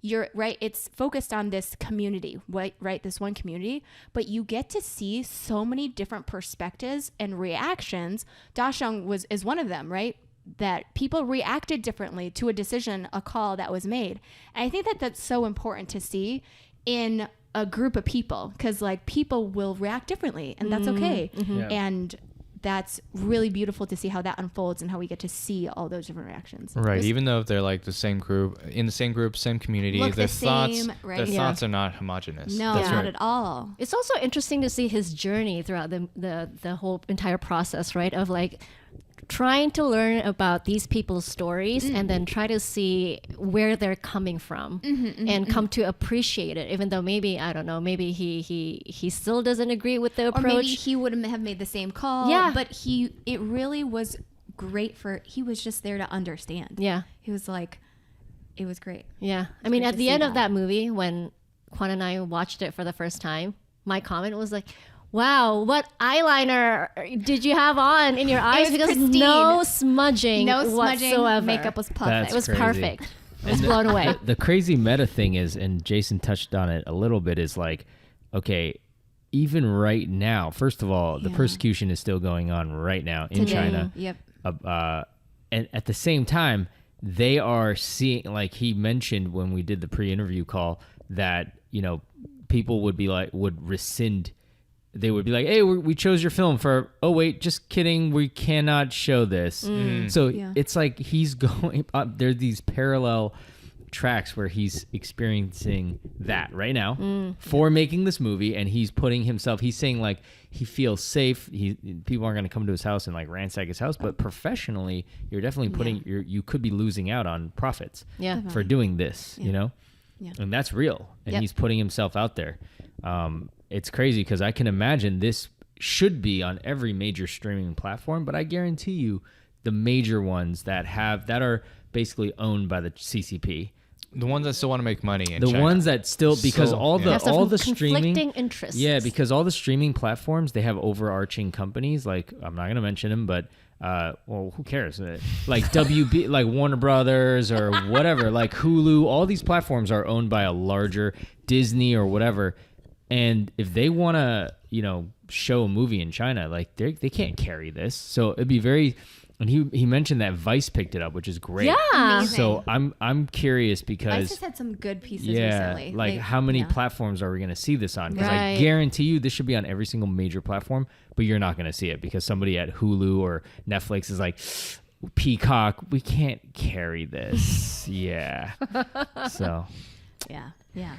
you're right. It's focused on this community, right? This one community, but you get to see so many different perspectives and reactions. Da Xiong is one of them, right? That people reacted differently to a decision, a call that was made. And I think that that's so important to see in a group of people, because like people will react differently, and that's okay. And that's really beautiful to see how that unfolds and how we get to see all those different reactions. Right. Even though they're like the same group, in the same group, same community, Look their the thoughts, same, right? their Yeah. thoughts are not homogenous. No, That's not right. at all. It's also interesting to see his journey throughout the whole entire process, right? Of like trying to learn about these people's stories and then try to see where they're coming from and come to appreciate it, even though maybe, I don't know, maybe he still doesn't agree with the approach. Or maybe he wouldn't have made the same call. Yeah. But it really was great he was just there to understand. Yeah. He was like, it was great. Yeah. I mean, great at to the see end of that. that movie, when Kwan and I watched it for the first time, my comment was like, wow, what eyeliner did you have on in your eyes? was Because pristine. no smudging No smudging. whatsoever. Makeup was perfect. That's It was crazy. perfect. I was blown away. The crazy meta thing is, and Jason touched on it a little bit, is like, okay, even right now, first of all, the persecution is still going on right now in Today. China. Yep. And at the same time, they are seeing, like he mentioned when we did the pre-interview call, that, you know, people would rescind they would be like, hey, we chose your film for, oh wait, just kidding, we cannot show this. So it's like he's going up, there's these parallel tracks where he's experiencing that right now for making this movie, and he's putting himself, he's saying like he feels safe, people aren't going to come to his house and like ransack his house, but professionally you're definitely putting you could be losing out on profits for doing this, you know. And that's real, and he's putting himself out there. It's crazy because I can imagine this should be on every major streaming platform, but I guarantee you the major ones that are basically owned by the CCP, the ones that still want to make money in the China. ones that still, because all the streaming interests. Yeah, because all the streaming platforms, they have overarching companies, like I'm not going to mention them, but well, who cares? Like WB, like Warner Brothers or whatever, like Hulu, all these platforms are owned by a larger Disney or whatever. And if they want to, you know, show a movie in China, like they can't carry this. So it'd be very, and he mentioned that Vice picked it up, which is great. Yeah. Amazing. So I'm curious because Vice has had some good pieces recently. Like how many platforms are we going to see this on? Because I Right. guarantee you this should be on every single major platform, but you're not going to see it because somebody at Hulu or Netflix is like, Peacock, we can't carry this. Yeah. So Yeah.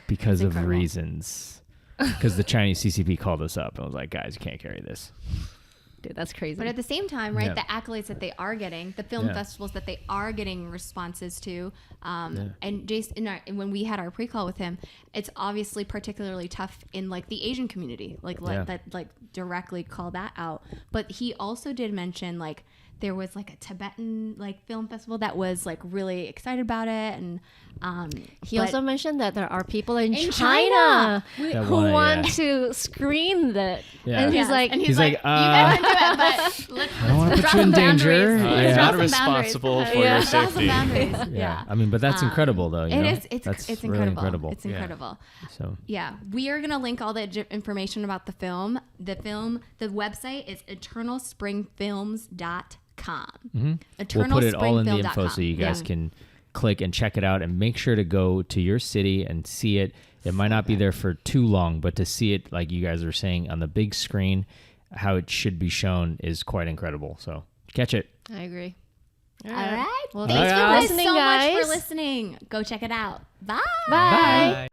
because It's of incredible. reasons. Because the Chinese CCP called us up and was like, guys, you can't carry this. Dude, that's crazy. But at the same time, right, Yeah. the accolades that they are getting, the film Yeah. festivals that they are getting responses to, and Jason, when we had our pre-call with him, it's obviously particularly tough in like the Asian community, like that, like directly call that out. But he also did mention like there was like a Tibetan like film festival that was like really excited about it, and he but- also mentioned that there are people in In China, That who wanna, want yeah. to screen that. Yeah. And he's Yes, like, and He's like, you guys can do it, but let's I don't want to draw put you in some danger. boundaries. Yeah. Let's draw Not some responsible boundaries. for your Draw some safety. boundaries. Yeah. I mean, but that's incredible though. You know? It is. That's It's really incredible. It's Yeah. incredible. So Yeah, we are gonna link all the information about the film. The website is eternalspringfilms.com. we'll put it all in the info so you guys Yeah. can click and check it out, and make sure to go to your city and see it. It might not be there for too long, but to see it, like you guys are saying, on the big screen, how it should be shown is quite incredible. So catch it. I agree. All right. Well, Thanks thanks for for listening, so guys. much for listening. Go check it out. Bye. Bye.